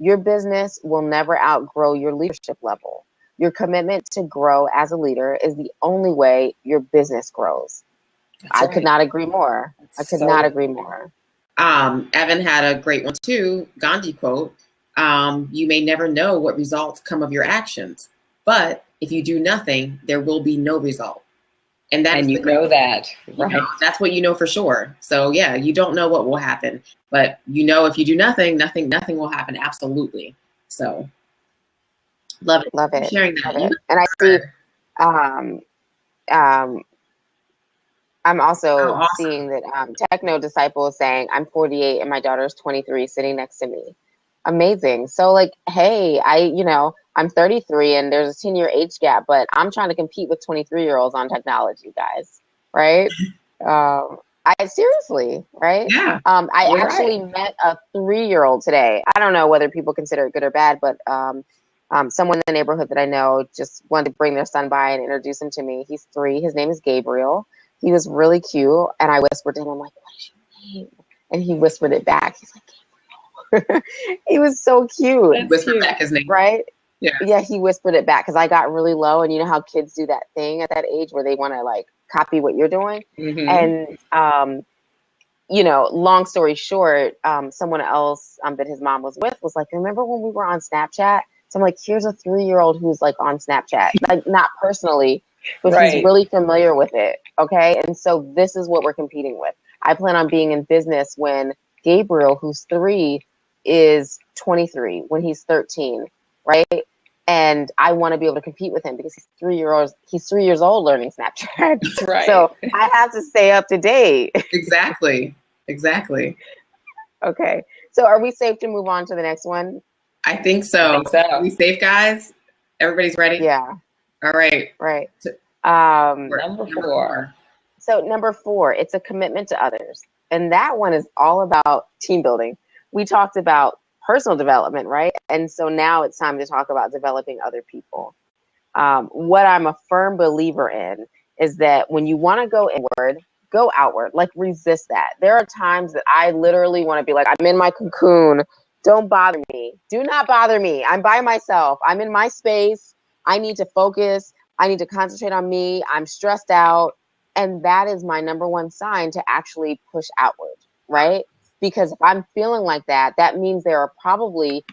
Your business will never outgrow your leadership level. Your commitment to grow as a leader is the only way your business grows. I could not agree more. I could not agree more. Evan had a great one too, Gandhi quote. You may never know what results come of your actions, but if you do nothing, there will be no result. And you know that, right? You know, that's what you know for sure. So yeah, you don't know what will happen, but you know if you do nothing, nothing will happen. Absolutely. So love it. Love it. Sharing that. Love it. And I see. I'm also seeing that Techno Disciple is saying, I'm 48 and my daughter's 23 sitting next to me. Amazing. So like, hey, I'm 33 and there's a 10-year age gap, but I'm trying to compete with 23-year-olds on technology, guys. Right? Seriously, right? Yeah. I actually met a 3-year-old today. I don't know whether people consider it good or bad, but someone in the neighborhood that I know just wanted to bring their son by and introduce him to me. He's 3. His name is Gabriel. He was really cute, and I whispered to him, I'm like, what is your name? And he whispered it back. He's like, Gabriel. He was so cute. He whispered back his name. Right? Yeah. Yeah, he whispered it back because I got really low, and you know how kids do that thing at that age where they want to, like, copy what you're doing? Mm-hmm. And, long story short, someone else that his mom was with was like, remember when we were on Snapchat? So I'm like, here's a 3-year-old who's, like, on Snapchat. Like, not personally, but he's really familiar with it, okay? And so this is what we're competing with. I plan on being in business when Gabriel, who's 3, is 23, when he's 13, right? And I want to be able to compete with him because he's 3 years old learning Snapchat. That's right. So I have to stay up to date. Exactly. Okay. So are we safe to move on to the next one? I think so. Are we safe, guys? Everybody's ready? Yeah. All right. Right. Number 4. So number 4, it's a commitment to others. And that one is all about team building. We talked about personal development, right? And so now it's time to talk about developing other people. What I'm a firm believer in is that when you want to go inward, go outward, like resist that. There are times that I literally want to be like, I'm in my cocoon. Don't bother me. Do not bother me. I'm by myself. I'm in my space. I need to focus. I need to concentrate on me. I'm stressed out. And that is my number one sign to actually push outward, right? Because if I'm feeling like that, that means there are probably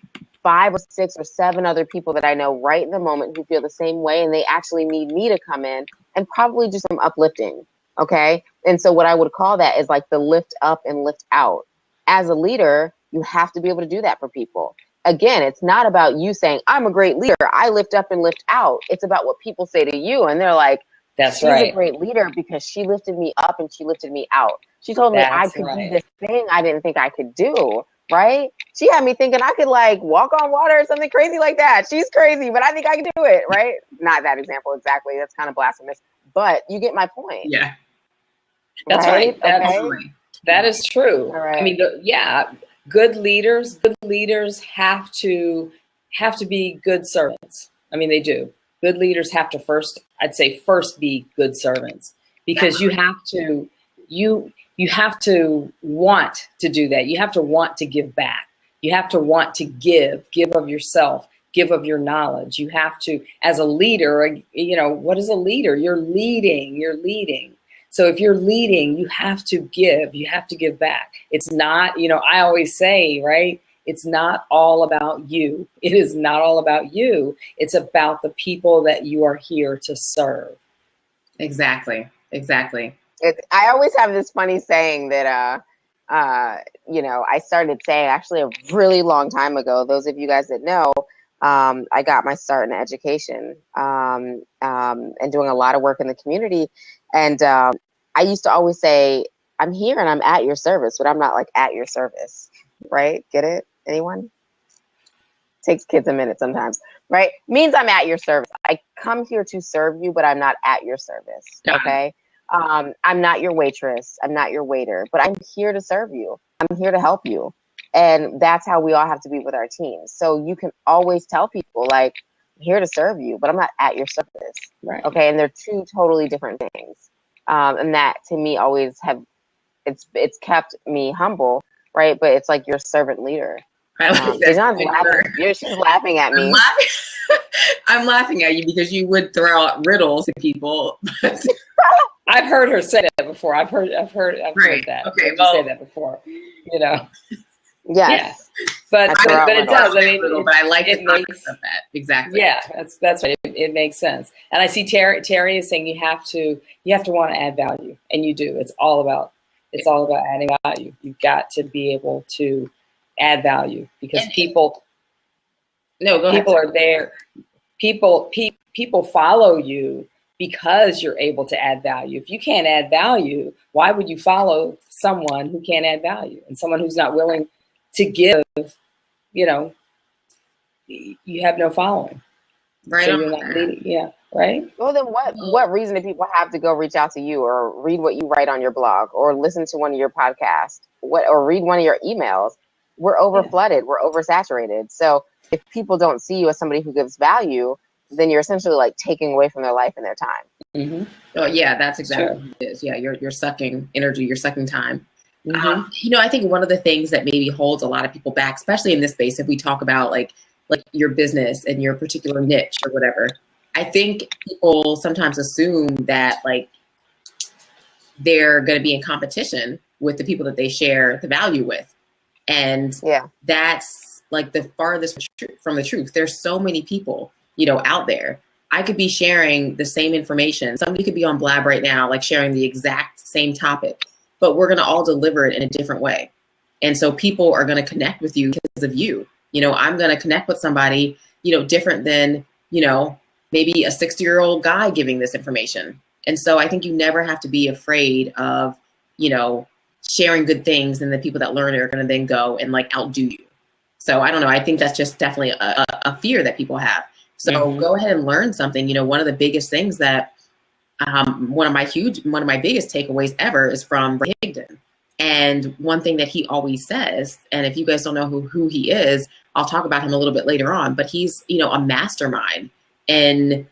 5 or 6 or 7 other people that I know right in the moment who feel the same way, and they actually need me to come in and probably do some uplifting, okay? And so what I would call that is like the lift up and lift out. As a leader, you have to be able to do that for people. Again, it's not about you saying, I'm a great leader. I lift up and lift out. It's about what people say to you. And they're like, she's a great leader because she lifted me up and she lifted me out. She told me I could do this thing I didn't think I could do, right? She had me thinking I could like walk on water or something crazy like that. She's crazy, but I think I can do it, right? Not that example exactly. That's kind of blasphemous, but you get my point. Yeah. That's right. Okay? That is true. Right. I mean, good leaders have to be good servants. I mean, they do. Good leaders have to first be good servants, because you have to want to do that. You have to want to give back. You have to want to give of yourself, give of your knowledge. You have to, as a leader, you know, what is a leader? You're leading. So if you're leading, you have to give back. It's not, you know, I always say, right? It's not all about you. It is not all about you. It's about the people that you are here to serve. Exactly. I always have this funny saying that, you know, I started saying actually a really long time ago. Those of you guys that know, I got my start in education and doing a lot of work in the community. And I used to always say, I'm here and I'm at your service, but I'm not like at your service, right? Get it? Anyone? Takes kids a minute sometimes, right? Means I'm at your service. I come here to serve you, but I'm not at your service, okay? I'm not your waitress. I'm not your waiter, but I'm here to serve you. I'm here to help you. And that's how we all have to be with our teams. So you can always tell people, like, I'm here to serve you, but I'm not at your service, Right. okay? And they're two totally different things. And that, to me, always it's kept me humble, right? But it's like your servant leader. She's laughing at me. I'm laughing at you because you would throw out riddles to people. I've heard her say that before. I've heard that. Okay, well, say that before. You know. Yes. Yeah. But it does. I mean, but I like it the makes concept of that. Exactly. Yeah, that's right. It makes sense. And I see Terry is saying you have to want to add value, and you do. It's all about adding value. You've got to be able to add value because people are there. People follow you because you're able to add value. If you can't add value, why would you follow someone who can't add value and someone who's not willing to give? You know, you have no following. Right. So you're not leading. Yeah. Right. Well, then what reason do people have to go reach out to you or read what you write on your blog or listen to one of your podcasts or read one of your emails? We're overflooded. We're oversaturated. So if people don't see you as somebody who gives value, then you're essentially like taking away from their life and their time. Mm-hmm. Oh yeah, that's exactly what it is. Yeah, you're sucking energy, you're sucking time. Mm-hmm. You know, I think one of the things that maybe holds a lot of people back, especially in this space, if we talk about like your business and your particular niche or whatever, I think people sometimes assume that like they're going to be in competition with the people that they share the value with. And that's like the farthest from the truth. There's so many people, you know, out there. I could be sharing the same information. Somebody could be on Blab right now, like sharing the exact same topic, but we're going to all deliver it in a different way. And so people are going to connect with you because of you. You know, I'm going to connect with somebody, you know, different than, you know, maybe a 60-year-old guy giving this information. And so I think you never have to be afraid of, you know, sharing good things, and the people that learn it are going to then go and like outdo you. So I don't know. I think that's just definitely a fear that people have. So go ahead and learn something. You know, one of the biggest things that one of my biggest takeaways ever is from Ray Higdon. And one thing that he always says, and if you guys don't know who he is, I'll talk about him a little bit later on, but he's, you know, a mastermind in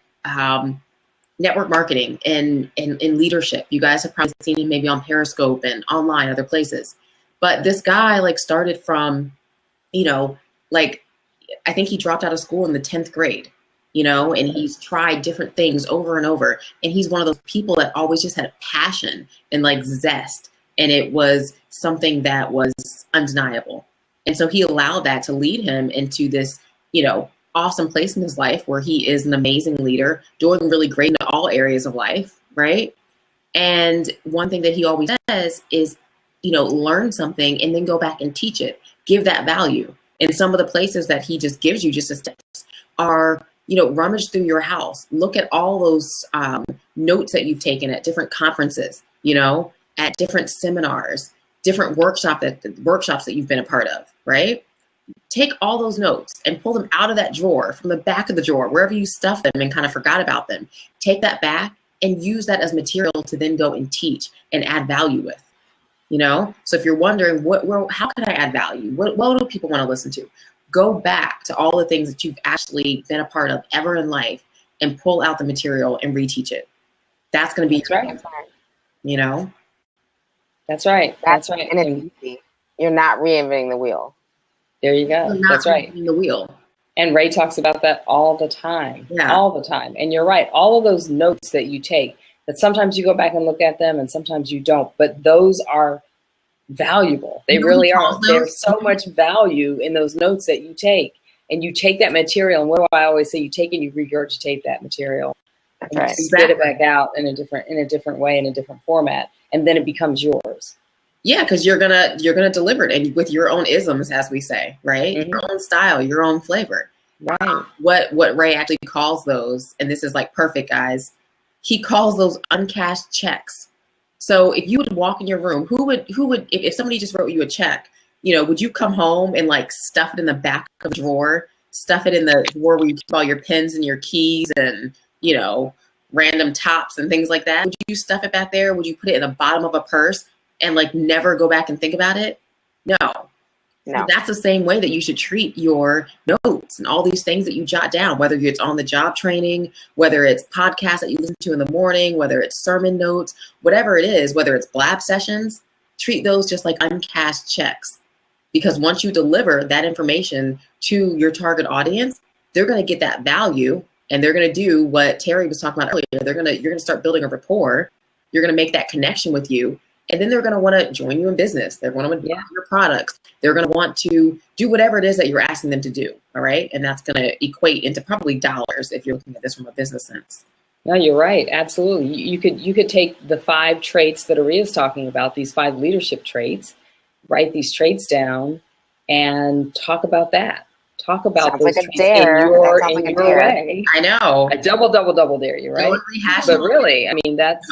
network marketing and in leadership. You guys have probably seen him maybe on Periscope and online, other places. But this guy like started from, you know, like, I think he dropped out of school in the 10th grade, you know, and he's tried different things over and over. And he's one of those people that always just had a passion and like zest. And it was something that was undeniable. And so he allowed that to lead him into this, you know, awesome place in his life where he is an amazing leader, doing really great in all areas of life, right? And one thing that he always says is, you know, learn something and then go back and teach it, give that value. And some of the places that he just gives you just as steps are, you know, rummage through your house, look at all those notes that you've taken at different conferences, you know, at different seminars, different workshops that you've been a part of, right? Take all those notes and pull them out of that drawer, from the back of the drawer, wherever you stuffed them and kind of forgot about them. Take that back and use that as material to then go and teach and add value with, you know? So if you're wondering, how can I add value? What do people want to listen to? Go back to all the things that you've actually been a part of ever in life and pull out the material and reteach it. That's going to be, you know? That's right. That's right. And it's easy. You're not reinventing the wheel. There you go. That's right. The wheel. And Ray talks about that all the time, Yeah. all the time. And you're right. All of those notes that you take, that sometimes you go back and look at them and sometimes you don't, but those are valuable. They really are. There's so much value in those notes that you take. And you take that material, and what do I always say? You take it, you regurgitate that material, That's and right. you spit it back out in a different way, in a different format, and then it becomes yours. Yeah, because you're gonna deliver it, and with your own isms, as we say, right? Mm-hmm. Your own style, your own flavor. Right. What Ray actually calls those, and this is like perfect, guys. He calls those uncashed checks. So if you would walk in your room, who would if somebody just wrote you a check, would you come home and like stuff it in the back of a drawer, stuff it in the drawer where you keep all your pens and your keys and random tops and things like that? Would you stuff it back there? Would you put it in the bottom of a purse and like never go back and think about it? No. No. That's the same way that you should treat your notes and all these things that you jot down, whether it's on the job training, whether it's podcasts that you listen to in the morning, whether it's sermon notes, whatever it is, whether it's blab sessions, treat those just like uncashed checks. Because once you deliver that information to your target audience, they're going to get that value, and they're going to do what Terry was talking about earlier. You're going to start building a rapport. You're going to make that connection with you. And then they're going to want to join you in business. They're going to want to buy your products. They're going to want to do whatever it is that you're asking them to do. All right. And that's going to equate into probably dollars if you're looking at this from a business sense. No, you're right. Absolutely. You could take the 5 traits that Aria's talking about, these 5 leadership traits, write these traits down and talk about that. Talk about sounds those like traits in your way. I know. I double dare you, right? But really, I mean, that's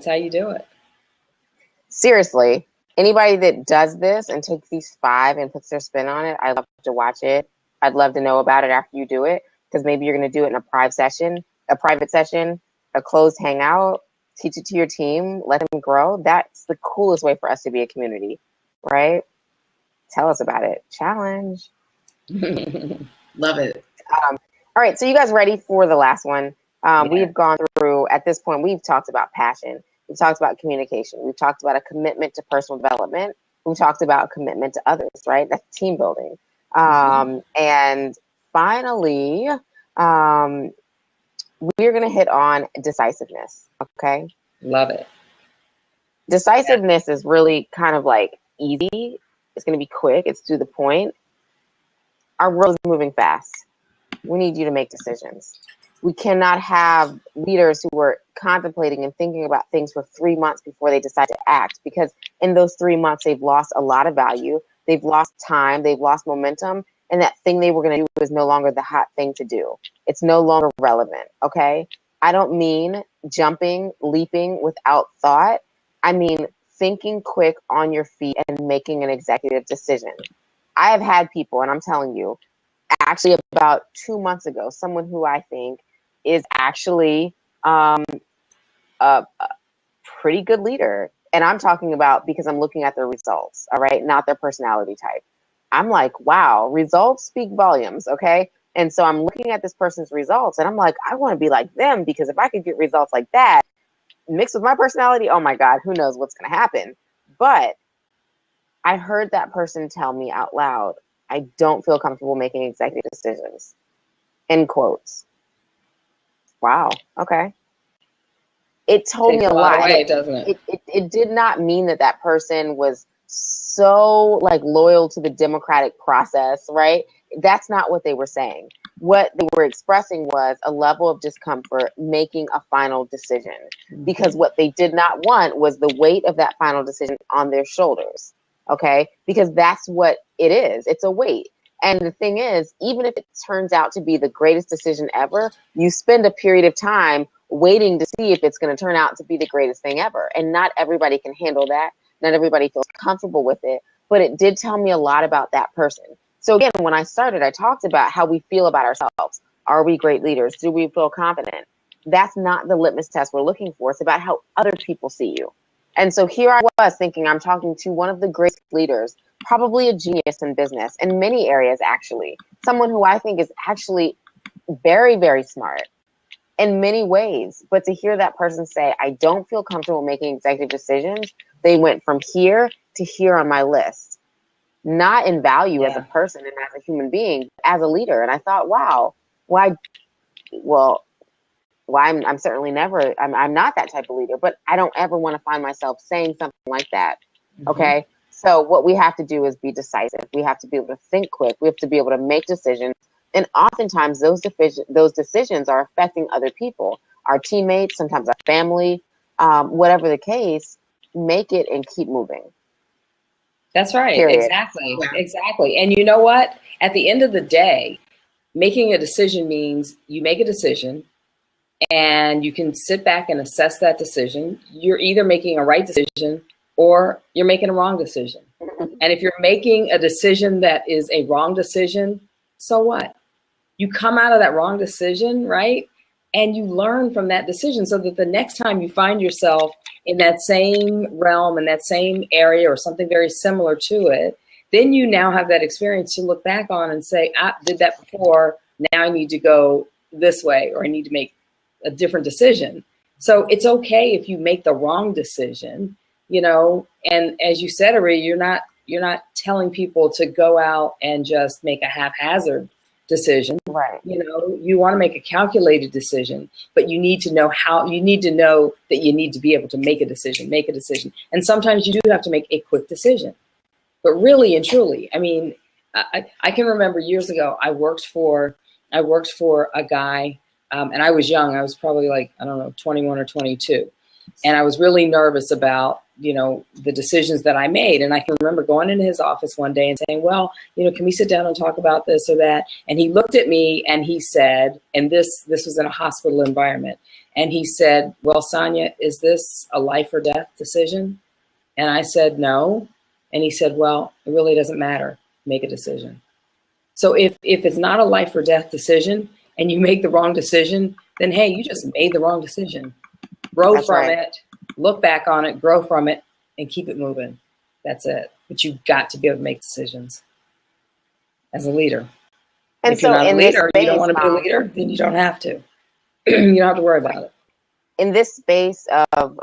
how you do it. Seriously, anybody that does this and takes these 5 and puts their spin on it, I'd love to watch it. I'd love to know about it after you do it, because maybe you're going to do it in a private session, a closed hangout, teach it to your team, let them grow. That's the coolest way for us to be a community, right? Tell us about it. Challenge. Love it. All right, so you guys ready for the last one? We've gone through, at this point, we've talked about passion. We've talked about communication. We've talked about a commitment to personal development. We've talked about a commitment to others, right? That's team building. And finally, we're going to hit on decisiveness, okay? Love it. Decisiveness is really kind of like easy. It's going to be quick. It's to the point. Our world is moving fast. We need you to make decisions. We cannot have leaders who are contemplating and thinking about things for 3 months before they decide to act, because in those 3 months, they've lost a lot of value. They've lost time. They've lost momentum. And that thing they were going to do is no longer the hot thing to do. It's no longer relevant. Okay. I don't mean jumping, leaping without thought. I mean thinking quick on your feet and making an executive decision. I have had people, and I'm telling you, actually about 2 months ago, someone who I think is actually a pretty good leader. And I'm talking about because I'm looking at their results, all right, not their personality type. I'm like, wow, results speak volumes, okay? And so I'm looking at this person's results, and I'm like, I want to be like them, because if I could get results like that, mixed with my personality, oh my God, who knows what's going to happen. But I heard that person tell me out loud, I don't feel comfortable making executive decisions. End quotes. Wow. Okay. It told me a lot. Away, doesn't it? It did not mean that person was so like loyal to the democratic process, right? That's not what they were saying. What they were expressing was a level of discomfort making a final decision, because what they did not want was the weight of that final decision on their shoulders. Okay, because that's what it is. It's a weight. And the thing is, even if it turns out to be the greatest decision ever, you spend a period of time waiting to see if it's going to turn out to be the greatest thing ever. And not everybody can handle that. Not everybody feels comfortable with it. But it did tell me a lot about that person. So again, when I started, I talked about how we feel about ourselves. Are we great leaders? Do we feel confident? That's not the litmus test we're looking for. It's about how other people see you. And so here I was thinking, I'm talking to one of the great leaders, probably a genius in business, in many areas, actually. Someone who I think is actually very, very smart in many ways. But to hear that person say, I don't feel comfortable making executive decisions, they went from here to here on my list. not in value as a person and as a human being, as a leader. And I thought, wow, why? Well, I'm certainly never, I'm not that type of leader, but I don't ever want to find myself saying something like that. Okay. So what we have to do is be decisive. We have to be able to think quick. We have to be able to make decisions. And oftentimes those decisions are affecting other people, our teammates, sometimes our family, whatever the case, make it and keep moving. That's right. Period. Exactly. Yeah. Exactly. And you know what? At the end of the day, making a decision means you make a decision and you can sit back and assess that decision. You're either making a right decision or you're making a wrong decision. And if you're making a decision that is a wrong decision, so what? You come out of that wrong decision, right? And you learn from that decision so that the next time you find yourself in that same realm, in that same area or something very similar to it, then you now have that experience to look back on and say, I did that before, now I need to go this way, or I need to make a different decision. So it's okay if you make the wrong decision, you know, and as you said, Ari, you're not telling people to go out and just make a haphazard decision. Right. You know, you want to make a calculated decision, but you need to know you need to know that you need to be able to make a decision. And sometimes you do have to make a quick decision. But really and truly, I mean, I can remember years ago, I worked for a guy, and I was young. I was probably like, I don't know, 21 or 22. And I was really nervous about, you know, the decisions that I made. And I can remember going into his office one day and saying, well, you know, can we sit down and talk about this or that? And he looked at me and he said, and this was in a hospital environment. And he said, well, Sonia, is this a life or death decision? And I said, no. And he said, well, it really doesn't matter. Make a decision. So if it's not a life or death decision and you make the wrong decision, then, hey, you just made the wrong decision. Grow from it, look back on it, grow from it, and keep it moving. That's it. But you've got to be able to make decisions as a leader. And if you're not a leader, you don't want to be a leader, then you don't have to. You don't have to worry about it. In this space of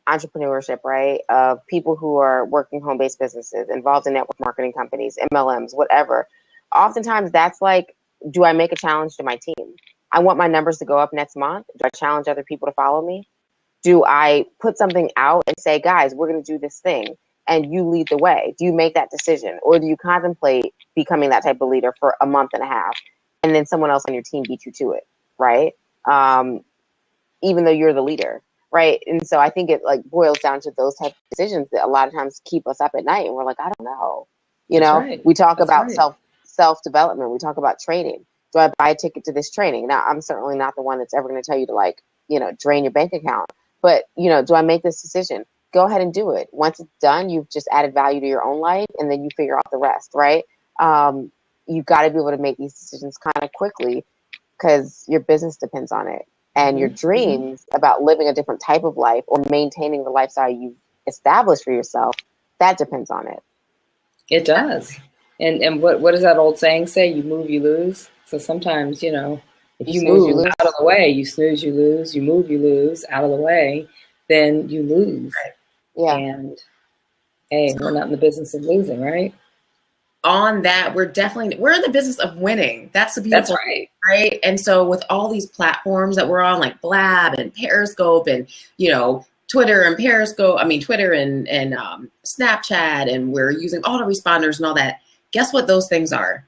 entrepreneurship, right, of people who are working home-based businesses, involved in network marketing companies, MLMs, whatever, oftentimes that's like, do I make a challenge to my team? I want my numbers to go up next month. Do I challenge other people to follow me? Do I put something out and say, guys, we're going to do this thing and you lead the way? Do you make that decision? Or do you contemplate becoming that type of leader for a month and a half and then someone else on your team beat you to it, right? Even though you're the leader, right? And so I think it like boils down to those type of decisions that a lot of times keep us up at night and we're like, I don't know. You know, right. We talk about self-development. We talk about training. Do I buy a ticket to this training? Now, I'm certainly not the one that's ever going to tell you to, like, you know, drain your bank account. But, you know, do I make this decision? Go ahead and do it. Once it's done, you've just added value to your own life, and then you figure out the rest, right? You've got to be able to make these decisions kind of quickly because your business depends on it. And your dreams about living a different type of life or maintaining the lifestyle you've established for yourself, that depends on it. It does. And what does that old saying say? You move, you lose. So sometimes, you know, if you move out of the way, you snooze, you lose. You move, you lose. Out of the way, then you lose. Right. Yeah. And hey, we're not in the business of losing, right? On that, we're in the business of winning. That's the beautiful thing, right? And so with all these platforms that we're on, like Blab and Periscope and, you know, Twitter and Snapchat, and we're using autoresponders and all that. Guess what those things are?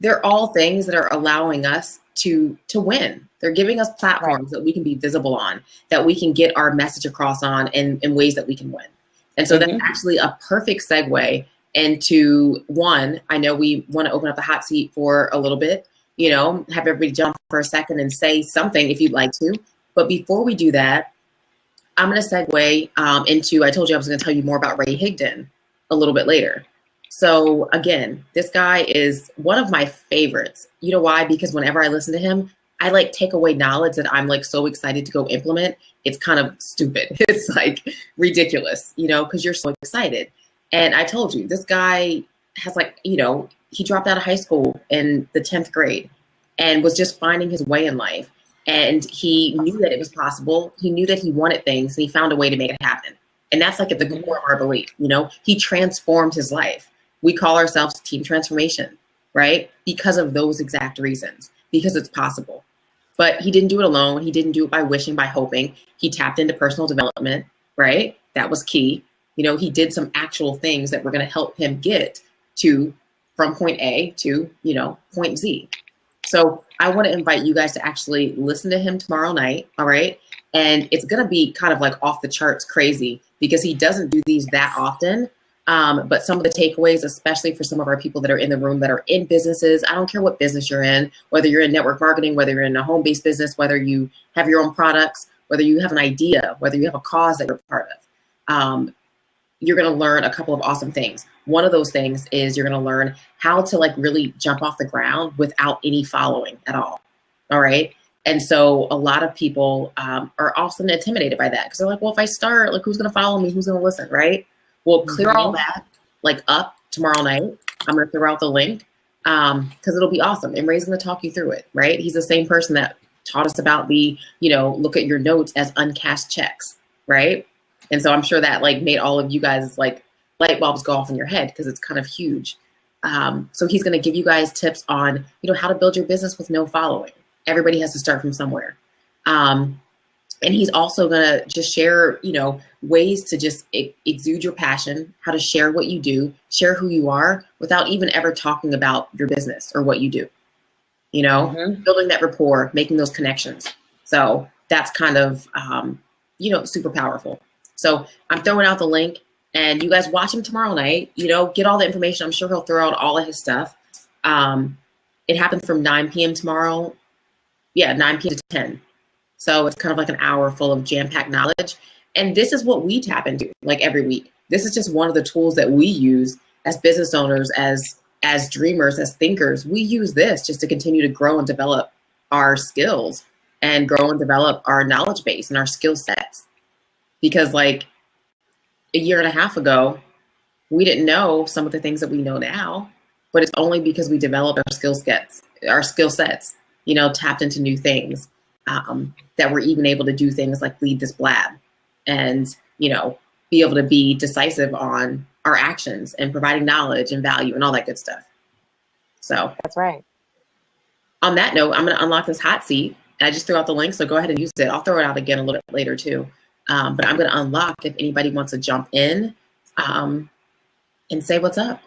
They're all things that are allowing us to win. They're giving us platforms that we can be visible on, that we can get our message across on in ways that we can win. And so that's actually a perfect segue into one. I know we want to open up the hot seat for a little bit, you know, have everybody jump for a second and say something if you'd like to. But before we do that, I'm going to segue into, I told you I was going to tell you more about Ray Higdon a little bit later. So again, this guy is one of my favorites. You know why? Because whenever I listen to him, I like take away knowledge that I'm like so excited to go implement. It's kind of stupid. It's like ridiculous, you know, because you're so excited. And I told you, this guy has like, you know, he dropped out of high school in the 10th grade and was just finding his way in life. And he knew that it was possible. He knew that he wanted things and he found a way to make it happen. And that's like at the core of our belief, you know, he transformed his life. We call ourselves Team Transformation, right? Because of those exact reasons, because it's possible. But he didn't do it alone. He didn't do it by wishing, by hoping. He tapped into personal development, right? That was key. You know, he did some actual things that were going to help him get to from point A to, you know, point Z. So I want to invite you guys to actually listen to him tomorrow night, all right? And it's going to be kind of like off the charts crazy because he doesn't do these that often. But some of the takeaways, especially for some of our people that are in the room that are in businesses, I don't care what business you're in, whether you're in network marketing, whether you're in a home-based business, whether you have your own products, whether you have an idea, whether you have a cause that you're part of, you're going to learn a couple of awesome things. One of those things is you're going to learn how to like really jump off the ground without any following at all. All right. And so a lot of people are often intimidated by that because they're like, well, if I start, like, who's going to follow me? Who's going to listen? Right. We'll clear all that like up tomorrow night. I'm going to throw out the link because it'll be awesome. And Ray's going to talk you through it. Right. He's the same person that taught us about the, you know, look at your notes as uncashed checks. Right. And so I'm sure that like made all of you guys like light bulbs go off in your head because it's kind of huge. So he's going to give you guys tips on, you know, how to build your business with no following. Everybody has to start from somewhere. And he's also going to just share, you know, ways to just exude your passion, how to share what you do, share who you are without even ever talking about your business or what you do. You know, building that rapport, making those connections. So that's kind of, you know, super powerful. So I'm throwing out the link and you guys watch him tomorrow night, you know, get all the information. I'm sure he'll throw out all of his stuff. It happens from 9 p.m. tomorrow. Yeah, 9 p.m. to 10. So it's kind of like an hour full of jam-packed knowledge. And this is what we tap into like every week. This is just one of the tools that we use as business owners, as dreamers, as thinkers. We use this just to continue to grow and develop our skills and grow and develop our knowledge base and our skill sets. Because like a year and a half ago, we didn't know some of the things that we know now, but it's only because we developed our skill sets, you know, tapped into new things, that we're even able to do things like lead this blab and, you know, be able to be decisive on our actions and providing knowledge and value and all that good stuff. So that's right. On that note, I'm going to unlock this hot seat. I just threw out the link, so go ahead and use it. I'll throw it out again a little bit later too. But I'm going to unlock if anybody wants to jump in and say what's up.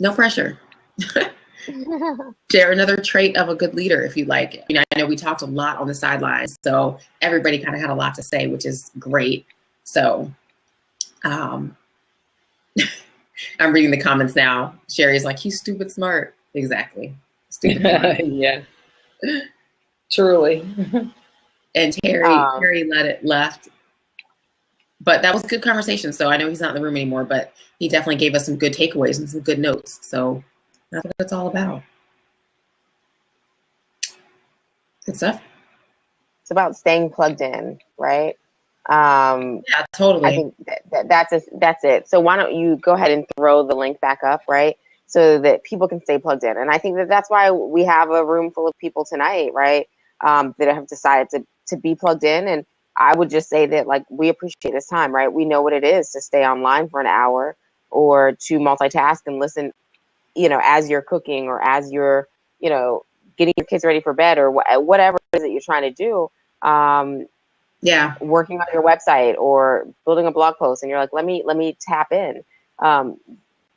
No pressure. Share another trait of a good leader if you like. I mean, I know we talked a lot on the sidelines, so everybody kind of had a lot to say, which is great. So I'm reading the comments now. Sherry's like, he's stupid smart. Exactly. Stupid smart. Yeah. Truly. And Terry left. But that was a good conversation. So I know he's not in the room anymore, but he definitely gave us some good takeaways and some good notes. So that's what it's all about. Good stuff. It's about staying plugged in, right? Yeah, totally. I think that's it. So why don't you go ahead and throw the link back up, right? So that people can stay plugged in. And I think that's why we have a room full of people tonight, right? That have decided to be plugged in. And I would just say that, like, we appreciate this time, right? We know what it is to stay online for an hour or to multitask and listen, you know, as you're cooking or as you're, you know, getting your kids ready for bed or whatever it is that you're trying to do. Yeah. Working on your website or building a blog post and you're like, let me tap in.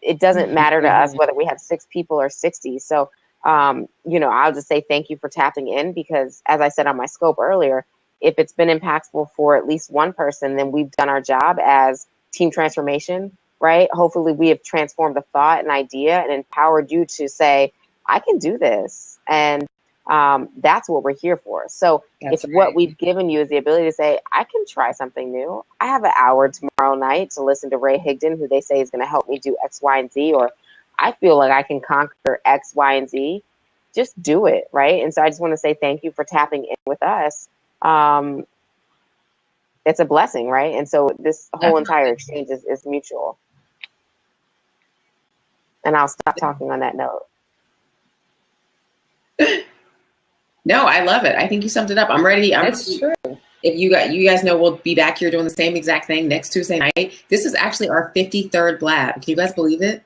It doesn't matter to us whether we have 6 people or 60. So, you know, I'll just say thank you for tapping in because as I said on my scope earlier, if it's been impactful for at least one person, then we've done our job as team transformation, right? Hopefully we have transformed a thought, an idea, and empowered you to say, I can do this. And that's what we're here for. So if what we've given you is the ability to say, I can try something new. I have an hour tomorrow night to listen to Ray Higdon, who they say is going to help me do X, Y, and Z, or I feel like I can conquer X, Y, and Z. Just do it, right? And so I just want to say thank you for tapping in with us. It's a blessing, right? And so this whole entire exchange is mutual. And I'll stop talking on that note. No, I love it. I think you summed it up. I'm ready. It's true. If you guys know, we'll be back here doing the same exact thing next Tuesday night. This is actually our 53rd blab. Can you guys believe it?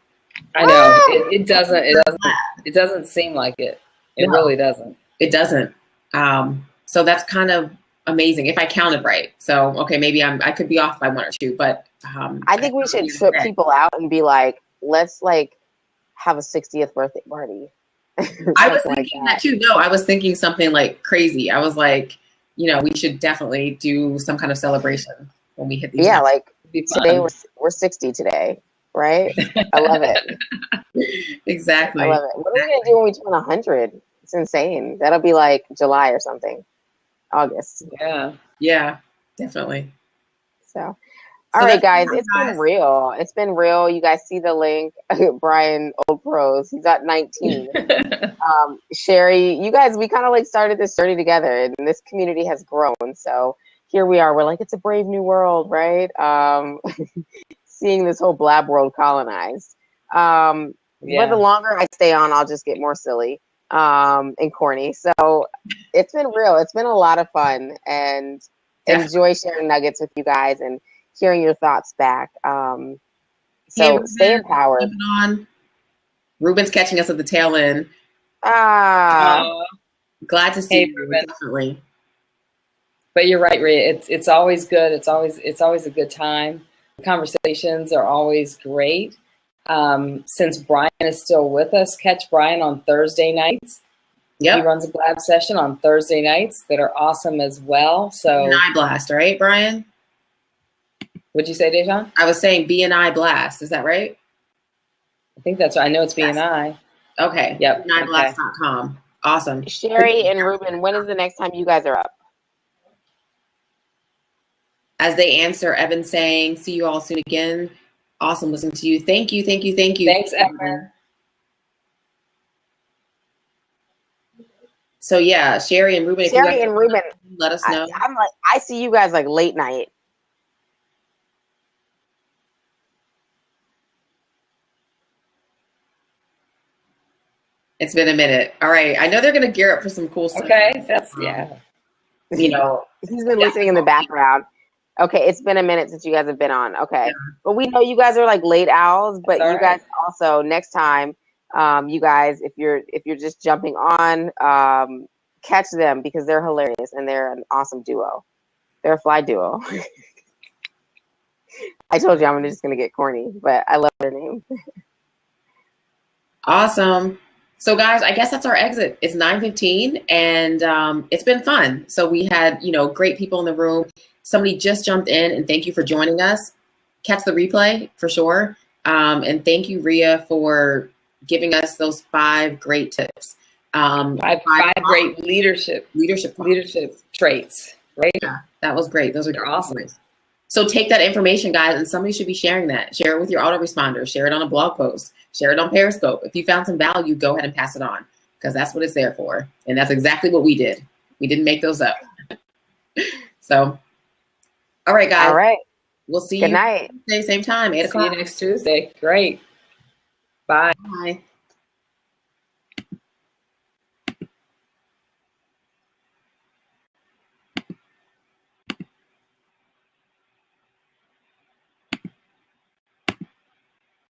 I know it doesn't seem like it. It No, really doesn't. it doesn't. So that's kind of amazing if I counted right. So okay, maybe I could be off by one or two, but I think we should trip people out and be like, let's like have a 60th birthday party. I was thinking that too. No, I was thinking something like crazy. I was like, we should definitely do some kind of celebration when we hit these. Yeah, numbers. like today we're 60 today, right? I love it. Exactly. I love it. What are we gonna do when we turn 100? It's insane. That'll be like July or something, August. Yeah, definitely. So, all right, guys, it's been real. It's been real. You guys see the link. Brian, old pros. He's at 19. Sherry, you guys, we kind of like started this journey together, and this community has grown. So here we are. We're like, it's a brave new world, right? Seeing this whole blab world colonized. But the longer I stay on, I'll just get more silly and corny. So it's been real. It's been a lot of fun, and enjoy sharing nuggets with you guys and hearing your thoughts back. So stay empowered. Ruben's catching us at the tail end. Glad to see you, Ruben. Definitely. But you're right, Rhea. It's always good. It's always a good time. The conversations are always great. Since Brian is still with us, catch Brian on Thursday nights. Yep. He runs a blab session on Thursday nights that are awesome as well. So BNI Blast, right, Brian? What'd you say, Dejan? I was saying BNI Blast. Is that right? I think that's right. I know it's BNI. Okay. Yep. BNIblast.com. Awesome. Sherry and Ruben, when is the next time you guys are up? As they answer, Evan saying, see you all soon again. Awesome listening to you. Thank you. Thanks, Evan. So yeah, Sherry and Ruben. Ruben, let us know. I'm like, I see you guys like late night. It's been a minute. All right, I know they're gonna gear up for some cool stuff. Okay, that's he's been listening in the background. Okay, it's been a minute since you guys have been on. Okay, but we know you guys are like late owls, but you guys also next time, you guys, if you're just jumping on, catch them because they're hilarious and they're an awesome duo. They're a fly duo. I told you I'm just gonna get corny, but I love their name. Awesome. So guys, I guess that's our exit. It's 9:15 and it's been fun. So we had, great people in the room. Somebody just jumped in and thank you for joining us. Catch the replay for sure. And thank you, Rhea, for giving us those 5 great tips. Five great leadership traits, right? Yeah, that was great. Those are awesome. So take that information, guys, and somebody should be sharing that. Share it with your autoresponder. Share it on a blog post. Share it on Periscope. If you found some value, go ahead and pass it on because that's what it's there for. And that's exactly what we did. We didn't make those up. So, all right, guys. All right. We'll see you. Good night. Same time, 8 o'clock. See you next Tuesday. Great. Bye. Bye.